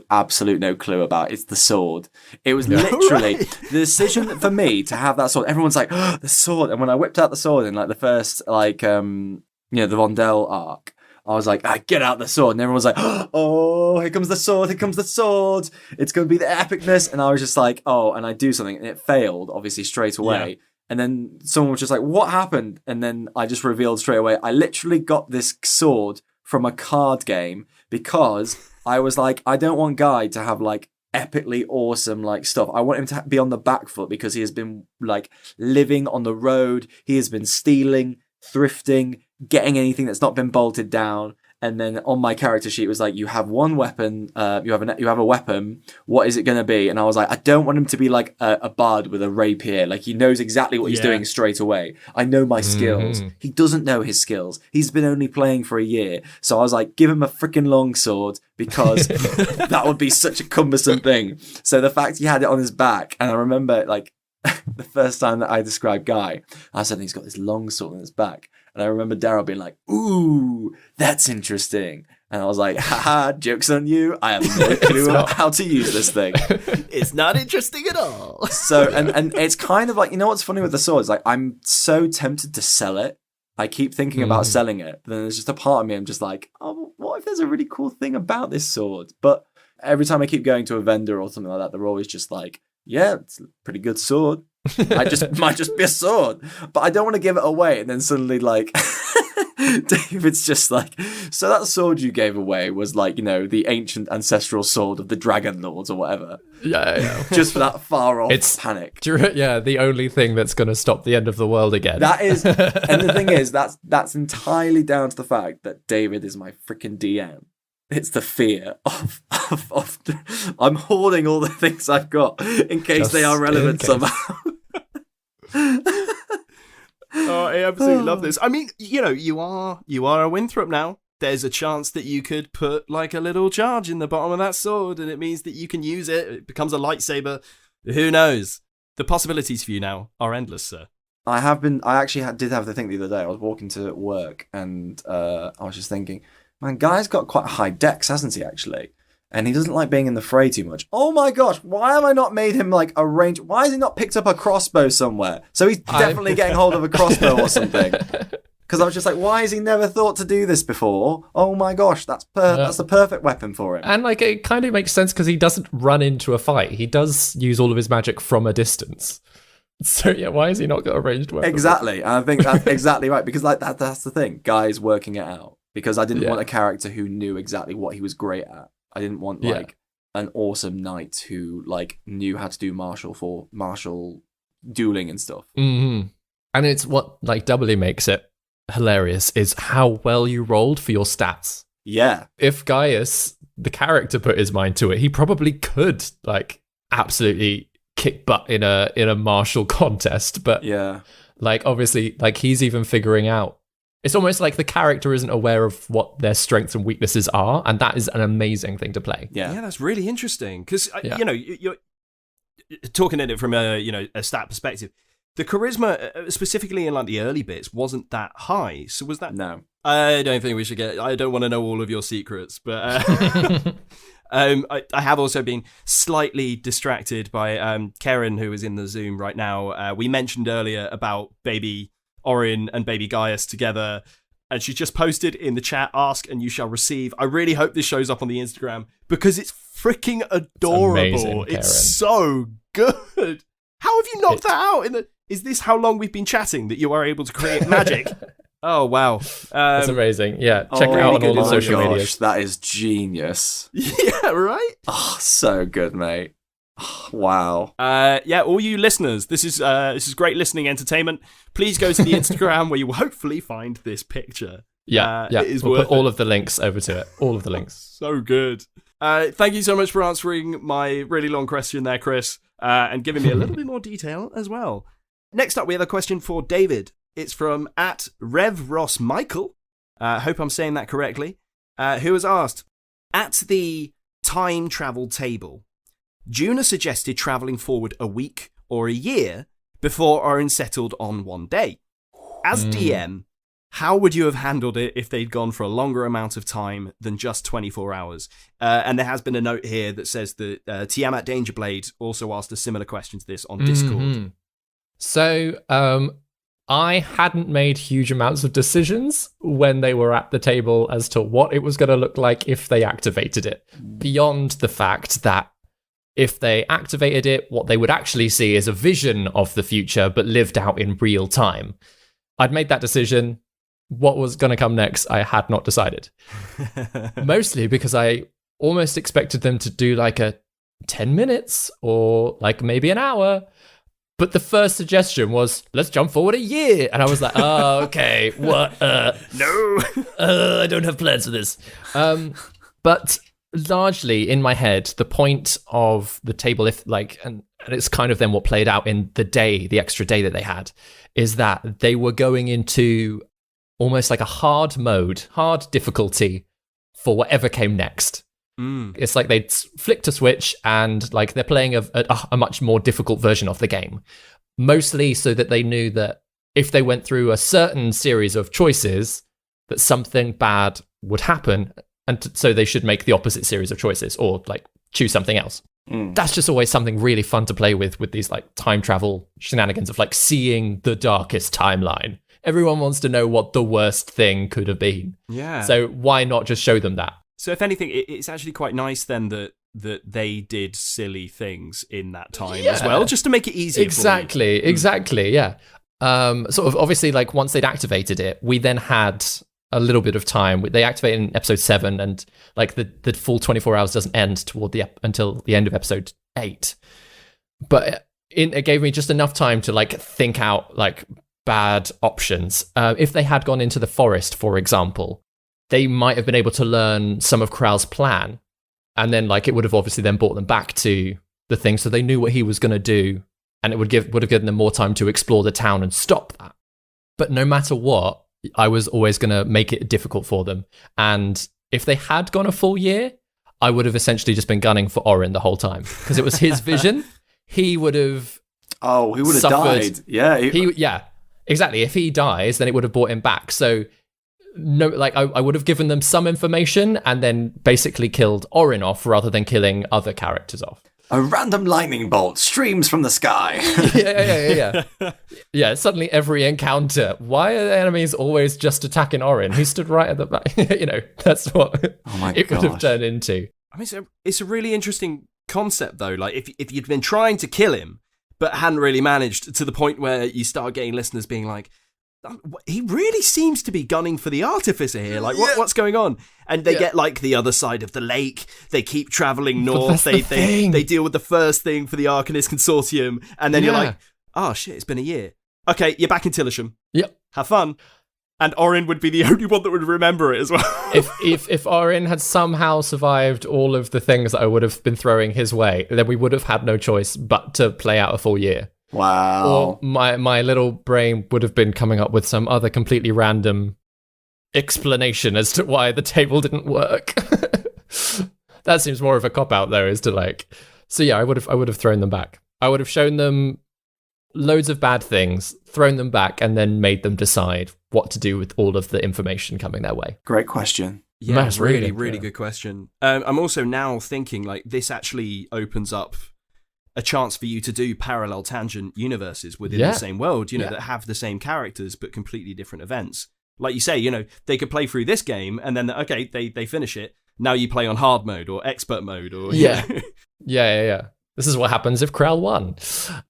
clue about. It's the sword. It was literally the decision for me to have that sword. Everyone's like, oh, the sword. And when I whipped out the sword in like the first, like, the Vondel arc, I was like, get out the sword. And everyone's like, oh, here comes the sword. Here comes the sword. It's going to be the epicness. And I was just like, oh, and I do something. And it failed, obviously, straight away. Yeah. And then someone was just like, what happened? And then I just revealed straight away, I literally got this sword from a card game because I was like, I don't want Guy to have like epically awesome like stuff. I want him to be on the back foot because he has been like living on the road. He has been stealing, thrifting, getting anything that's not been bolted down. And then on my character sheet it was like, you have one weapon, you have a weapon, what is it going to be? And I was like, I don't want him to be like a bard with a rapier. Like he knows exactly what he's doing straight away. I know my skills. He doesn't know his skills. He's been only playing for a year. So I was like, give him a freaking long sword because that would be such a cumbersome thing. So the fact he had it on his back, and I remember like the first time that I described Guy, I said he's got this long sword on his back. And I remember Daryl being like, ooh, that's interesting. And I was like, haha, joke's on you. I have no clue how to use this thing. It's not interesting at all. So, and it's kind of like, you know what's funny with the sword? It's like, I'm so tempted to sell it. I keep thinking about selling it. But then there's just a part of me, I'm just like, oh, what if there's a really cool thing about this sword? But every time I keep going to a vendor or something like that, they're always just like, yeah, it's a pretty good sword. Might just be a sword, but I don't want to give it away. And then suddenly, like, David's just like, so that sword you gave away was like, the ancient ancestral sword of the Dragon Lords or whatever. Yeah. Just for that far off panic. Yeah, the only thing that's going to stop the end of the world again. That is, and the thing is, that's entirely down to the fact that David is my freaking DM. It's the fear of I'm hoarding all the things I've got in case they are relevant somehow. Oh, I absolutely love this. I mean, you are a Winthrop now. There's a chance that you could put like a little charge in the bottom of that sword, and it means that you can use it. It becomes a lightsaber. Who knows? The possibilities for you now are endless, sir. I actually did have to think the other day. I was walking to work, and I was just thinking, man, Guy's got quite a high dex, hasn't he, actually? And he doesn't like being in the fray too much. Oh my gosh, why have I not made him like a range? Why has he not picked up a crossbow somewhere? So he's definitely getting hold of a crossbow or something. Because I was just like, why has he never thought to do this before? Oh my gosh, that's the perfect weapon for him. And like, it kind of makes sense because he doesn't run into a fight. He does use all of his magic from a distance. So yeah, why has he not got a ranged weapon? Exactly, and I think that's exactly right. Because like that's the thing, Guy's working it out. Because I didn't want a character who knew exactly what he was great at. I didn't want like an awesome knight who like knew how to do martial dueling and stuff. Mm-hmm. And it's what like doubly makes it hilarious is how well you rolled for your stats. Yeah. If Gaius, the character, put his mind to it, he probably could like absolutely kick butt in a martial contest. But like obviously like he's even figuring out. It's almost like the character isn't aware of what their strengths and weaknesses are, and that is an amazing thing to play. Yeah, that's really interesting because you're talking at it from a stat perspective. The charisma, specifically in like the early bits, wasn't that high. So was that? No. I don't think we should I don't want to know all of your secrets, but I have also been slightly distracted by Karen, who is in the Zoom right now. We mentioned earlier about baby Orin and baby Gaius together, and she just posted in the chat, "Ask and you shall receive." I really hope this shows up on the Instagram because it's freaking adorable. amazing, It's so good. How have you knocked that out? Is this how long we've been chatting that you are able to create magic? Oh, wow. It's amazing. Yeah, check it out on all the social medias. That is genius. Yeah, right? Oh, so good, mate. Oh, wow. Yeah, all you listeners, this is great listening entertainment. Please go to the Instagram where you will hopefully find this picture. Yeah, It is we'll worth put all of the links over to it. All of the links. So good. Thank you so much for answering my really long question there, Chris, and giving me a little bit more detail as well. Next up, we have a question for David. It's from @RevRossMichael. Hope I'm saying that correctly. Who has asked, at the time travel table, Juna suggested travelling forward a week or a year before Orin settled on one day. As DM, how would you have handled it if they'd gone for a longer amount of time than just 24 hours? And there has been a note here that says that Tiamat Dangerblade also asked a similar question to this on Discord. Mm-hmm. So, I hadn't made huge amounts of decisions when they were at the table as to what it was going to look like if they activated it. Beyond the fact that if they activated it, what they would actually see is a vision of the future, but lived out in real time. I'd made that decision. What was going to come next, I had not decided. Mostly because I almost expected them to do like a 10 minutes or like maybe an hour. But the first suggestion was, let's jump forward a year. And I was like, oh, okay, what? No. I don't have plans for this. But largely in my head, the point of the table, and it's kind of then what played out in the extra day that they had, is that they were going into almost like a hard difficulty for whatever came next. It's like they'd flicked a switch and like they're playing a much more difficult version of the game, mostly so that they knew that if they went through a certain series of choices, that something bad would happen, and so they should make the opposite series of choices or like choose something else. That's just always something really fun to play with these like time travel shenanigans of like seeing the darkest timeline. Everyone wants to know what the worst thing could have been. Yeah. So why not just show them that? So if anything, it's actually quite nice then that they did silly things in that time as well, just to make it easier. Exactly, yeah. Sort of obviously, like once they'd activated it, we then had a little bit of time. They activated in episode 7, and like the full 24 hours doesn't end until the end of episode 8. But it gave me just enough time to like think out like bad options. If they had gone into the forest, for example, they might have been able to learn some of Kral's plan, and then like it would have obviously then brought them back to the thing, so they knew what he was going to do, and it would have given them more time to explore the town and stop that. But no matter what, I was always going to make it difficult for them. And if they had gone a full year, I would have essentially just been gunning for Orin the whole time because it was his vision. He would have. Oh, he would have died. Yeah. Yeah. Exactly. If he dies, then it would have brought him back. So. No, like I would have given them some information and then basically killed Orin off rather than killing other characters off. A random lightning bolt streams from the sky. Yeah, suddenly every encounter. Why are the enemies always just attacking Orin? He stood right at the back. That's what it would have turned into. I mean, it's a really interesting concept, though. Like, if you'd been trying to kill him, but hadn't really managed, to the point where you start getting listeners being like, he really seems to be gunning for the artificer here. Like, what's going on? And they get like the other side of the lake. They keep traveling north. They deal with the first thing for the Arcanist Consortium, and then you're like, oh shit, it's been a year. Okay, you're back in Tillisham. Yep, have fun. And Orin would be the only one that would remember it as well. if Orin had somehow survived all of the things that I would have been throwing his way, then we would have had no choice but to play out a full year. Wow. Or my little brain would have been coming up with some other completely random explanation as to why the table didn't work. That seems more of a cop-out, though, is to like... So yeah, I would have thrown them back. I would have shown them loads of bad things, thrown them back, and then made them decide what to do with all of the information coming their way. Great question. Yeah, That's really, really really good. good question. I'm also now thinking like this actually opens up a chance for you to do parallel tangent universes within Yeah. the same world, Yeah. that have the same characters but completely different events. Like you say, they could play through this game and then, okay, they finish it. Now you play on hard mode or expert mode or... Yeah. Yeah. This is what happens if Krell won.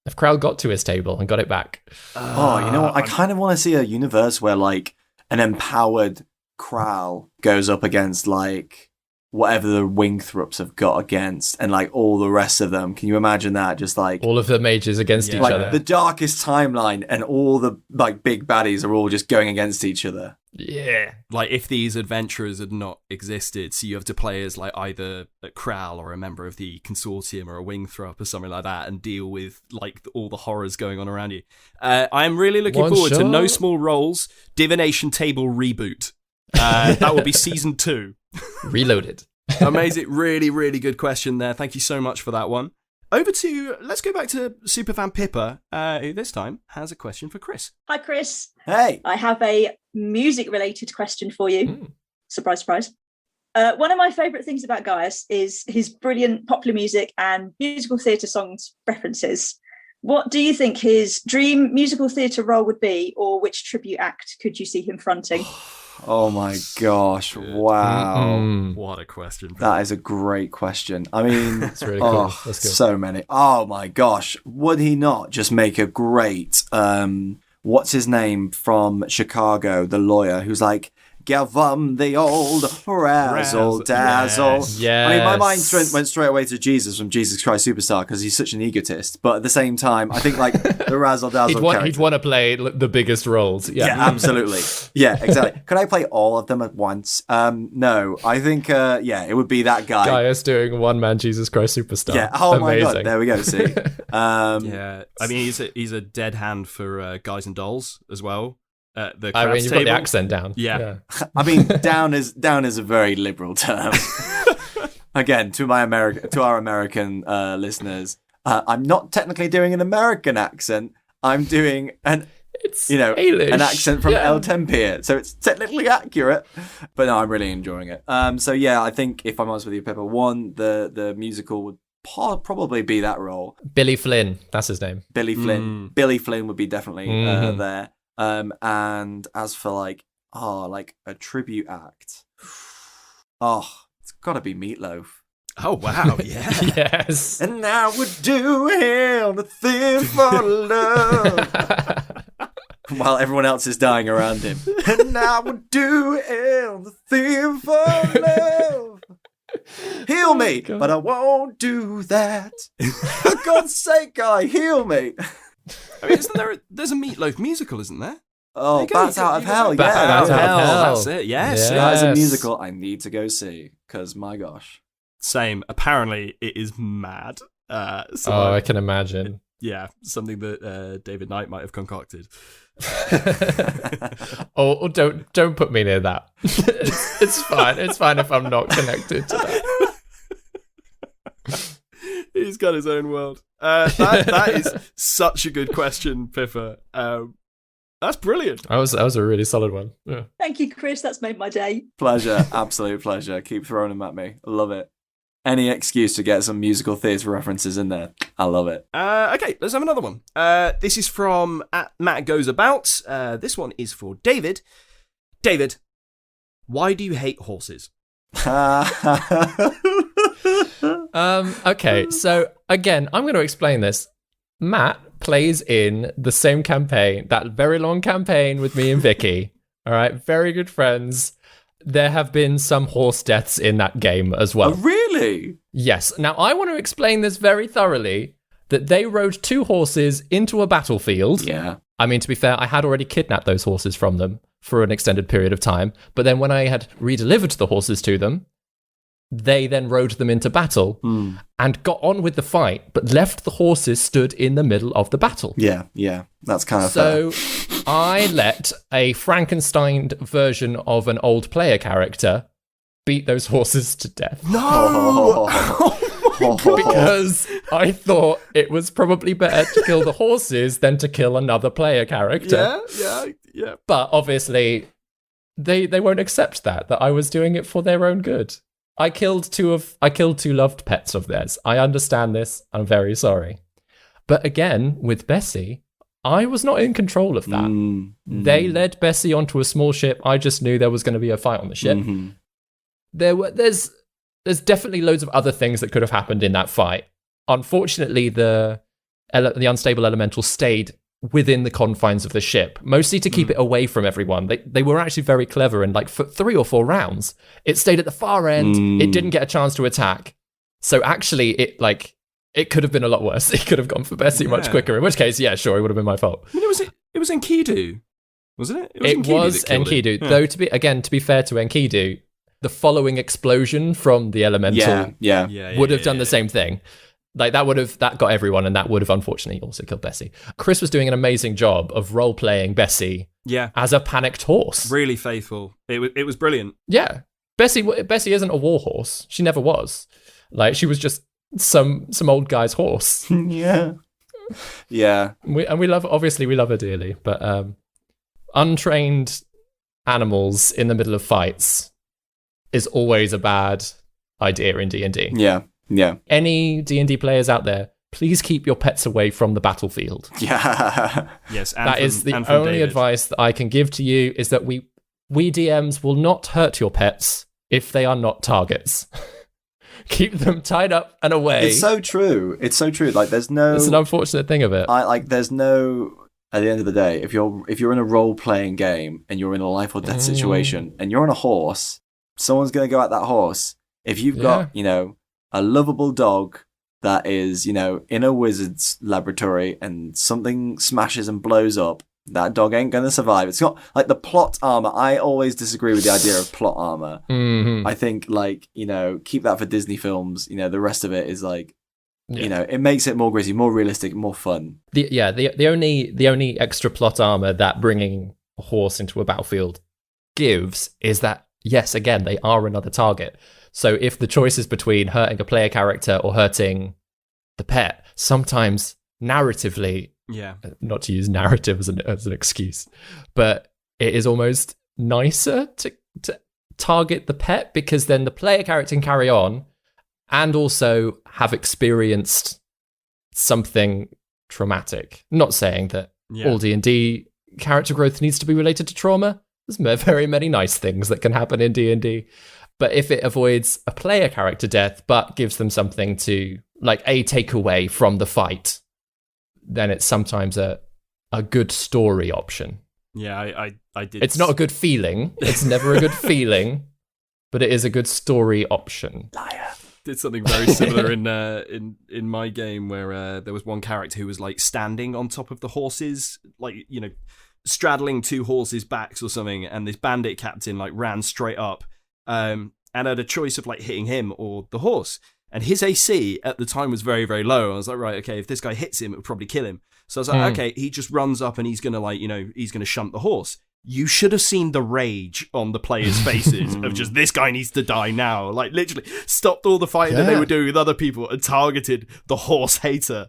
If Krell got to his table and got it back. Oh, you know what? I kind of want to see a universe where like an empowered Kral goes up against like whatever the Wingthrups have got against, and like all the rest of them. Can you imagine that? Just like All of the mages against Yeah. each like other. the darkest timeline, and all the like big baddies are all just going against each other. Yeah. Like if these adventurers had not existed, so you have to play as like either a Kral or a member of the consortium or a Wingthrup or something like that, and deal with like all the horrors going on around you. I'm really looking One forward to shot. No Small Roles Divination Table reboot. That will be season 2. Reloaded. Amazing, really, really good question there. Thank you so much for that one. Let's go back to Superfan Pippa, who this time has a question for Chris. Hi, Chris. Hey, I have a music-related question for you. Mm. Surprise, surprise. One of my favourite things about Gaius is his brilliant popular music and musical theatre songs references. What do you think his dream musical theatre role would be, or which tribute act could you see him fronting? oh my gosh, wow. Mm. What a question. That is a great question. I mean, That's really cool. oh, That's good. so many. Oh my gosh, would he not just make a great what's his name from Chicago, the lawyer who's like, give 'em the old razzle dazzle. Yes. I mean, my mind went straight away to Jesus from Jesus Christ Superstar because he's such an egotist. But at the same time, I think like the razzle dazzle He'd want to play the biggest roles. yeah, absolutely. Yeah, exactly. Could I play all of them at once? No, I think, it would be that guy. Gaius doing one man Jesus Christ Superstar. Yeah. Oh my Amazing. god. There we go. See. Yeah, I mean he's a dead hand for Guys and Dolls as well. The I mean, craps you've got the table. accent down. Yeah. I mean, down is a very liberal term. Again, to our American listeners, I'm not technically doing an American accent. I'm doing It's an accent from Yeah. El Tempere, so it's technically accurate. But no, I'm really enjoying it. So yeah, I think if I'm honest with you, Pippa, the musical would probably be that role. Billy Flynn. That's his name. Billy Flynn. Billy Flynn would be definitely there. And as for like a tribute act, it's got to be Meatloaf. Oh wow, yeah. Yes. And I would do anything for love. While everyone else is dying around him. And I would do anything for love. Heal me, God. but I won't do that. For God's sake, guy, heal me. I mean, there's a Meatloaf musical, isn't there? Oh, There you go, Bats you got- Out of you got Hell, Bats yeah. Out of Hell. That's it. Yes. Yeah. That is a Yes. musical I need to go see, because my gosh. Same. Apparently, it is mad. So I can imagine. yeah, something that David Knight might have concocted. Oh, don't put me near that. It's fine. It's fine if I'm not connected to that. He's got his own world. That is such a good question, Piffa. That's brilliant. That was a really solid one. Yeah. Thank you, Chris. That's made my day. Pleasure, absolute pleasure. Keep throwing them at me. I love it. Any excuse to get some musical theatre references in there. I love it. Okay, let's have another one. This is from Matt Goes About. This one is for David. David, why do you hate horses? Okay, so again, I'm going to explain this. Matt plays in the same campaign, that very long campaign with me and Vicky. All right, very good friends. There have been some horse deaths in that game as well. Oh, really? Yes. Now, I want to explain this very thoroughly, that they rode 2 horses into a battlefield. Yeah. I mean, to be fair, I had already kidnapped those horses from them for an extended period of time. But then when I had redelivered the horses to them, they then rode them into battle and got on with the fight, but left the horses stood in the middle of the battle. Yeah. That's kind of fair. So I let a Frankenstein version of an old player character beat those horses to death. Oh, because I thought it was probably better to kill the horses than to kill another player character. Yeah. But obviously, they won't accept that I was doing it for their own good. I killed two loved pets of theirs. I understand this. I'm very sorry. But again, with Bessie, I was not in control of that. They led Bessie onto a small ship. I just knew there was going to be a fight on the ship. There's definitely loads of other things that could have happened in that fight. Unfortunately, the unstable elemental stayed within the confines of the ship, mostly to keep it away from everyone. They were actually very clever, and like for 3 or 4 rounds, it stayed at the far end. It didn't get a chance to attack. So actually, it could have been a lot worse. It could have gone for Bessie much quicker. In which case, yeah, sure, it would have been my fault. I mean, it was Enkidu, wasn't it? It was Enkidu. Yeah. Though to be fair to Enkidu, the following explosion from the elemental would have done the same thing. Like that got everyone, and that would have unfortunately also killed Bessie. Chris was doing an amazing job of role playing Bessie as a panicked horse. Really faithful. It was brilliant. Yeah, Bessie isn't a war horse. She never was. Like, she was just some old guy's horse. Yeah. We love her dearly, but untrained animals in the middle of fights is always a bad idea in D&D. Yeah. Any D&D players out there, please keep your pets away from the battlefield. Yeah. Yes, that is the only advice that I can give to you, is that we DMs will not hurt your pets if they are not targets. Keep them tied up and away. It's so true. Like, there's no... It's an unfortunate thing of it. There's no... At the end of the day, if you're in a role-playing game and you're in a life or death situation and you're on a horse, someone's going to go at that horse. If you've got, a lovable dog that is, in a wizard's laboratory and something smashes and blows up, that dog ain't going to survive. It's not like the plot armor. I always disagree with the idea of plot armor. I think, like, keep that for Disney films. The rest of it is like, it makes it more gritty, more realistic, more fun. The only extra plot armor that bringing a horse into a battlefield gives is that, yes, again, they are another target. So if the choice is between hurting a player character or hurting the pet, sometimes narratively, not to use narrative as an excuse, but it is almost nicer to target the pet, because then the player character can carry on and also have experienced something traumatic. Not saying that all D&D character growth needs to be related to trauma. There's very many nice things that can happen in D&D. But if it avoids a player character death, but gives them something to, like, a takeaway from the fight, then it's sometimes a good story option. Yeah, I did. It's not a good feeling. It's never a good feeling, but it is a good story option. Liar. Did something very similar in my game, where there was one character who was, like, standing on top of the horses, like, straddling 2 horses' backs or something, and this bandit captain, like, ran straight up and had a choice of, like, hitting him or the horse. And his AC at the time was very, very low. I was like, right, okay, if this guy hits him, it would probably kill him. So I was like, okay, he just runs up and he's going to, like, he's going to shunt the horse. You should have seen the rage on the players' faces of just, this guy needs to die now. Like, literally stopped all the fighting that they were doing with other people and targeted the horse hater.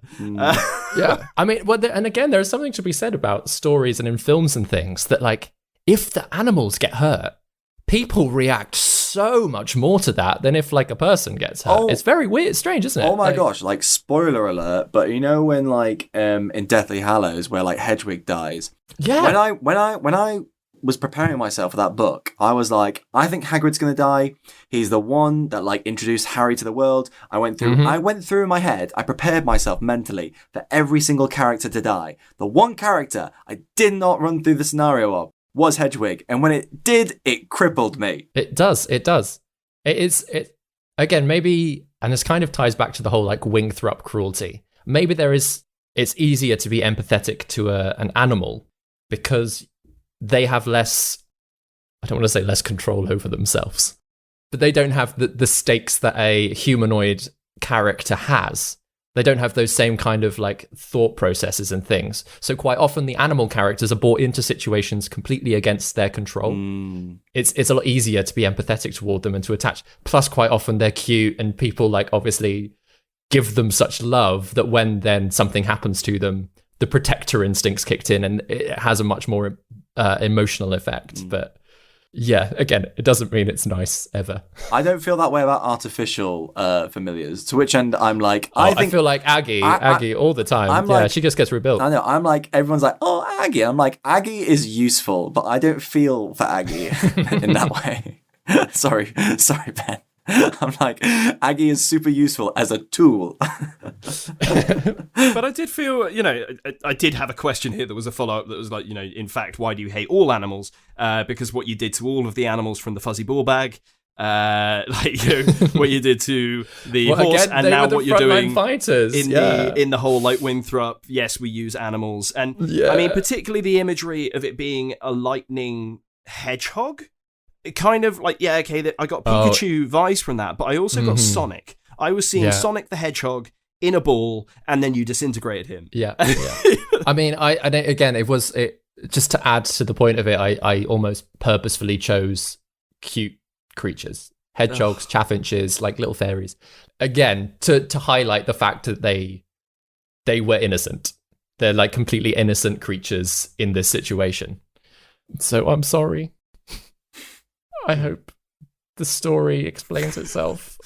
Yeah. I mean, and again, there's something to be said about stories and in films and things that, like, if the animals get hurt, people react so much more to that than if, like, a person gets hurt. It's very weird, strange, isn't it? Oh my gosh, like, spoiler alert, but when, like, in Deathly Hallows, where, like, Hedwig dies. Yeah. When I was preparing myself for that book, I was like, I think Hagrid's gonna die. He's the one that, like, introduced Harry to the world. I went through in my head, I prepared myself mentally for every single character to die. The one character I did not run through the scenario of was Hedwig, and when it did, it crippled me. It does. It again, maybe, and this kind of ties back to the whole, like, Wingthrup cruelty. Maybe it's easier to be empathetic to an animal because they have less, I don't want to say less control over themselves, but they don't have the stakes that a humanoid character has. They don't have those same kind of, like, thought processes and things. So quite often the animal characters are brought into situations completely against their control. It's a lot easier to be empathetic toward them and to attach. Plus, quite often they're cute and people, like, obviously give them such love that when then something happens to them, the protector instincts kicked in, and it has a much more emotional effect. But yeah, again, it doesn't mean it's nice ever. I don't feel that way about artificial familiars. To which end, I'm like, I feel like Aggie all the time. I'm like, she just gets rebuilt. I know. I'm like, everyone's like, oh, Aggie. I'm like, Aggie is useful, but I don't feel for Aggie in that way. Sorry, Ben. I'm like, Aggie is super useful as a tool. But I did feel, I did have a question here that was a follow-up that was like, in fact, why do you hate all animals? Because what you did to all of the animals from the fuzzy ball bag, what you did to the horse, again, and now what you're doing fighters. in the whole like Winthrop. Yes, we use animals, and I mean particularly the imagery of it being a lightning hedgehog. It kind of like I got Pikachu vibes from that, but I also got Sonic. I was seeing Sonic the Hedgehog in a ball, and then you disintegrated him. Yeah. I mean, again, it was just to add to the point of it. I almost purposefully chose cute creatures, hedgehogs, chaffinches, like little fairies. Again, to highlight the fact that they were innocent. They're like completely innocent creatures in this situation. So I'm sorry. I hope the story explains itself,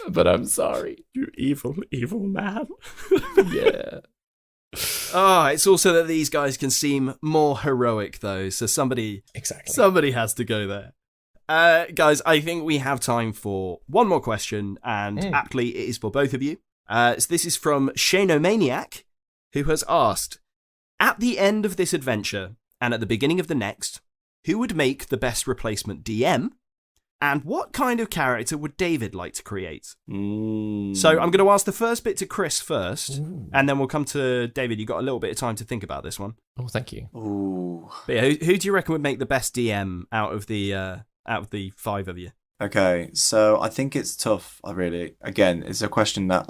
but I'm sorry. You evil, evil man. Yeah. It's also that these guys can seem more heroic, though, so somebody has to go there. Guys, I think we have time for one more question, and aptly it is for both of you. So this is from Shanomaniac, who has asked, at the end of this adventure, and at the beginning of the next, who would make the best replacement DM? And what kind of character would David like to create? So I'm going to ask the first bit to Chris first, and then we'll come to David. You've got a little bit of time to think about this one. Oh, thank you. Ooh. But yeah, who do you reckon would make the best DM out of the five of you? Okay, so I think it's tough, really. Again, it's a question that,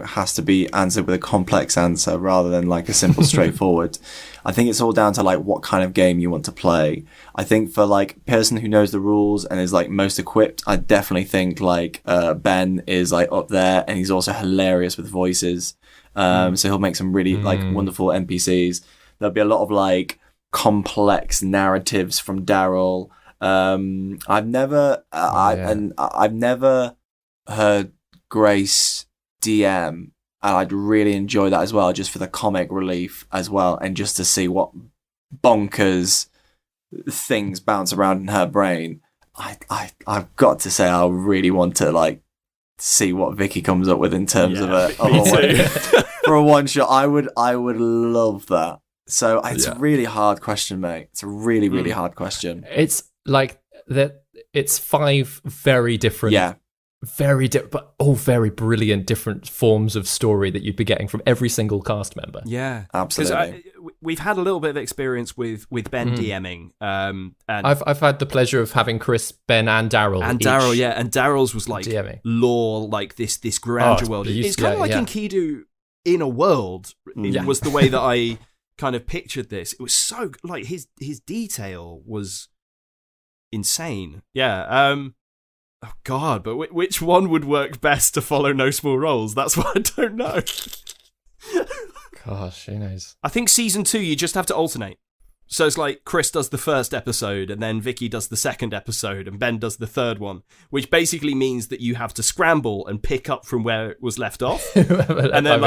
has to be answered with a complex answer rather than, a simple, straightforward. I think it's all down to, what kind of game you want to play. I think for, person who knows the rules and is, most equipped, I definitely think, Ben is, up there, and he's also hilarious with voices. So he'll make some really, wonderful NPCs. There'll be a lot of, complex narratives from Daryl. I've never heard Grace DM, and I'd really enjoy that as well, just for the comic relief as well, and just to see what bonkers things bounce around in her brain. I've got to say, I really want to see what Vicky comes up with in terms of for a one shot. I would love that. So it's a really hard question, mate. It's a really, really hard question. It's it's five very different, but all very brilliant different forms of story that you'd be getting from every single cast member. Yeah, absolutely. Because we've had a little bit of experience with Ben DMing. And I've had the pleasure of having Chris, Ben, and Daryl. And Daryl's was DMing. Lore, this grandeur world. It's kind of like Enkidu in a world. It was the way that I kind of pictured this. It was so his detail was insane. Oh god, but which one would work best to follow No Small Roles? That's what I don't know. Gosh, who knows? I think season 2 you just have to alternate. So it's Chris does the first episode, and then Vicky does the second episode, and Ben does the third one, which basically means that you have to scramble and pick up from where it was left off. And then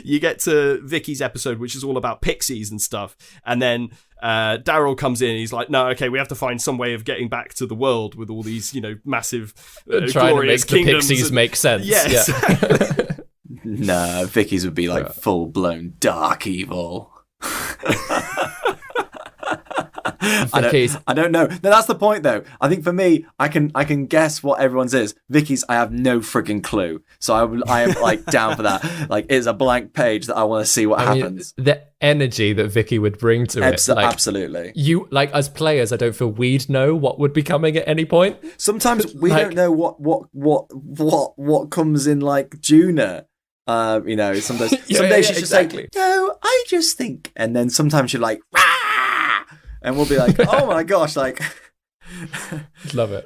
you get to Vicky's episode, which is all about pixies and stuff, and then Daryl comes in and he's like, no, okay, we have to find some way of getting back to the world with all these, massive trying glorious to make kingdoms. the pixies make sense. Yes. Yeah. Nah, Vicky's would be full-blown dark evil. I don't know. No, that's the point, though. I think for me, I can guess what everyone's is. Vicky's, I have no frigging clue. So I am down for that. It's a blank page that I want to see what happens. The energy that Vicky would bring to it, absolutely. You as players, I don't feel we'd know what would be coming at any point. Sometimes we don't know what comes in Juna. Sometimes she's just no, I just think, and then sometimes you're rah! And we'll be oh my gosh, I'd love it.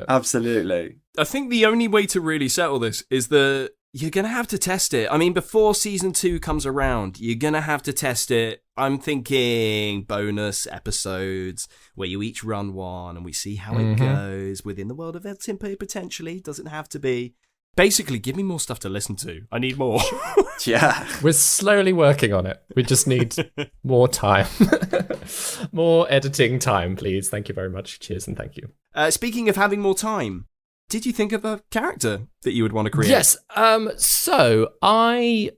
Absolutely. I think the only way to really settle this is the you're going to have to test it. I mean, before season 2 comes around, you're going to have to test it. I'm thinking bonus episodes where you each run one and we see how it goes within the world of El Tiempo, potentially. Doesn't have to be. Basically, give me more stuff to listen to. I need more. Yeah. We're slowly working on it. We just need more time. More editing time, please. Thank you very much. Cheers and thank you. Speaking of having more time, did you think of a character that you would want to create? Yes. So I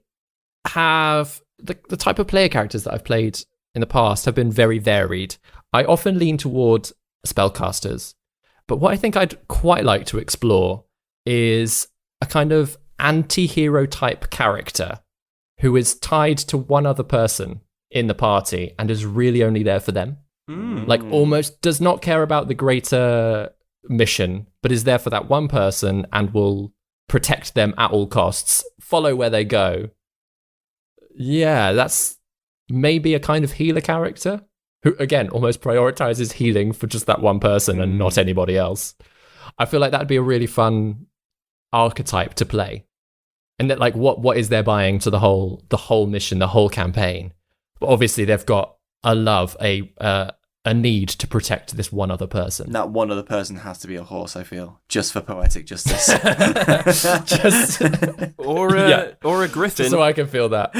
have the type of player characters that I've played in the past have been very varied. I often lean toward spellcasters, but what I think I'd quite like to explore is a kind of anti-hero type character who is tied to one other person in the party and is really only there for them. Like almost does not care about the greater mission, but is there for that one person and will protect them at all costs, follow where they go. Yeah, that's maybe a kind of healer character who, again, almost prioritizes healing for just that one person and not anybody else. I feel like that'd be a really fun archetype to play. And that, like, what is their buying to the whole mission, the whole campaign? But obviously they've got a love, a need to protect this one other person. That one other person has to be a horse, I feel, just for poetic justice. Or a griffin. Just so I can feel that.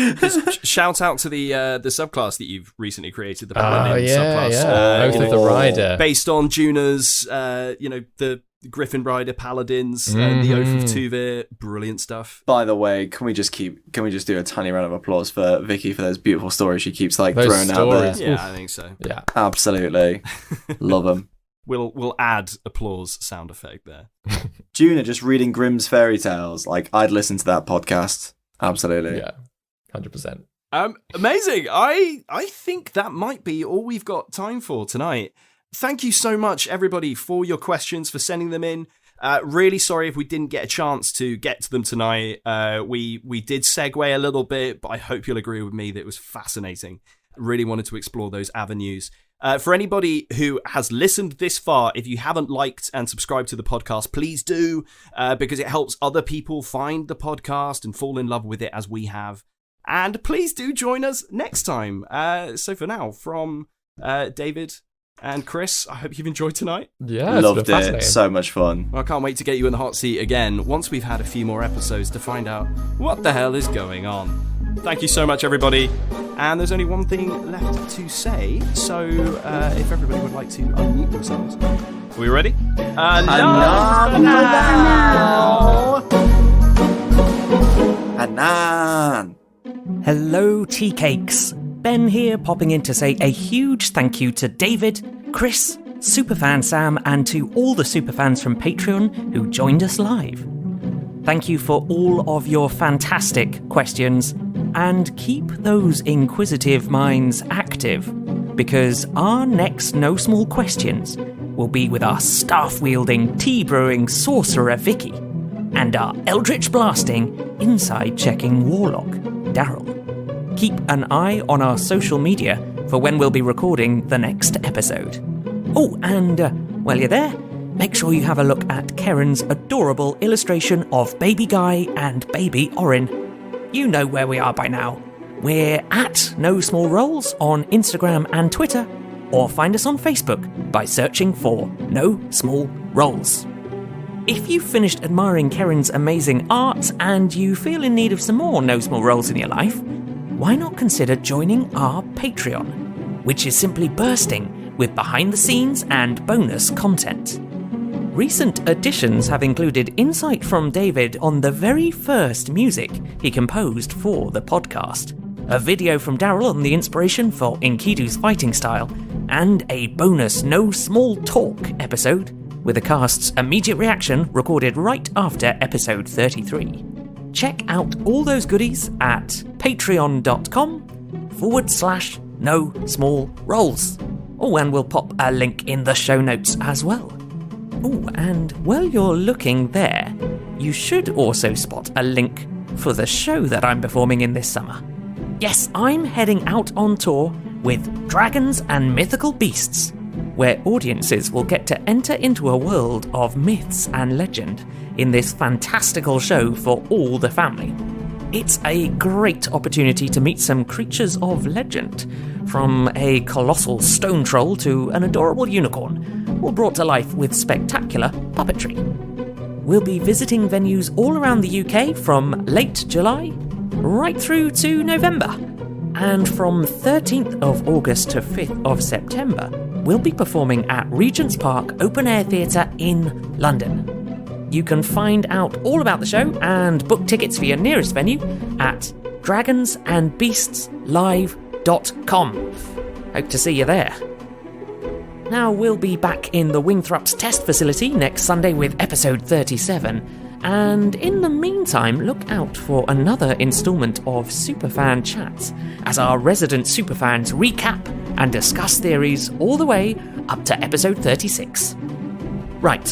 Shout out to the subclass that you've recently created, the Paladin subclass. Yeah. Oath of the Rider. Based on Juna's, the Griffin Rider Paladins and the Oath of Tuvir. Brilliant stuff. By the way, can we just do a tiny round of applause for Vicky for those beautiful stories she keeps those throwing stories. out there? Yeah, I think so. Yeah. Absolutely. Love them. We'll add applause sound effect there. Juna just reading Grimm's fairy tales. Like, I'd listen to that podcast. Absolutely. Yeah. 100%. Amazing. I think that might be all we've got time for tonight. Thank you so much, everybody, for your questions, for sending them in. Really sorry if we didn't get a chance to get to them tonight. We did segue a little bit, but I hope you'll agree with me that it was fascinating. Really wanted to explore those avenues. For anybody who has listened this far, if you haven't liked and subscribed to the podcast, please do, because it helps other people find the podcast and fall in love with it as we have. And please do join us next time. So for now, from David and Chris, I hope you've enjoyed tonight. Yeah, loved it. So much fun. Well, I can't wait to get you in the hot seat again once we've had a few more episodes to find out what the hell is going on. Thank you so much, everybody. And there's only one thing left to say, so if everybody would like to unmute themselves. Are we ready? Anan! Hello, tea cakes. Ben here, popping in to say a huge thank you to David, Chris, Superfan Sam, and to all the superfans from Patreon who joined us live. Thank you for all of your fantastic questions, and keep those inquisitive minds active, because our next No Small Questions will be with our staff-wielding, tea-brewing sorcerer Vicky, and our eldritch blasting, inside-checking warlock Daryl. Keep an eye on our social media for when we'll be recording the next episode. Oh, and while you're there, make sure you have a look at Keren's adorable illustration of Baby Guy and Baby Orin. You know where we are by now. We're at No Small Rolls on Instagram and Twitter, or find us on Facebook by searching for No Small Rolls. If you've finished admiring Keren's amazing art and you feel in need of some more No Small Rolls in your life, why not consider joining our Patreon, which is simply bursting with behind-the-scenes and bonus content. Recent additions have included insight from David on the very first music he composed for the podcast, a video from Daryl on the inspiration for Enkidu's fighting style, and a bonus No Small Talk episode with the cast's immediate reaction recorded right after episode 33. Check out all those goodies at patreon.com/No Small Rolls. Oh, and we'll pop a link in the show notes as well. Oh, and while you're looking there, you should also spot a link for the show that I'm performing in this summer. Yes, I'm heading out on tour with Dragons and Mythical Beasts. where audiences will get to enter into a world of myths and legend in this fantastical show for all the family. It's a great opportunity to meet some creatures of legend, from a colossal stone troll to an adorable unicorn, all brought to life with spectacular puppetry. We'll be visiting venues all around the UK from late July right through to November. And from 13th of August to 5th of September, we'll be performing at Regent's Park Open Air Theatre in London. You can find out all about the show and book tickets for your nearest venue at dragonsandbeastslive.com. Hope to see you there. Now, we'll be back in the Wingthrups test facility next Sunday with episode 37, and in the meantime, look out for another instalment of Superfan Chats as our resident superfans recap and discuss theories all the way up to episode 36. Right,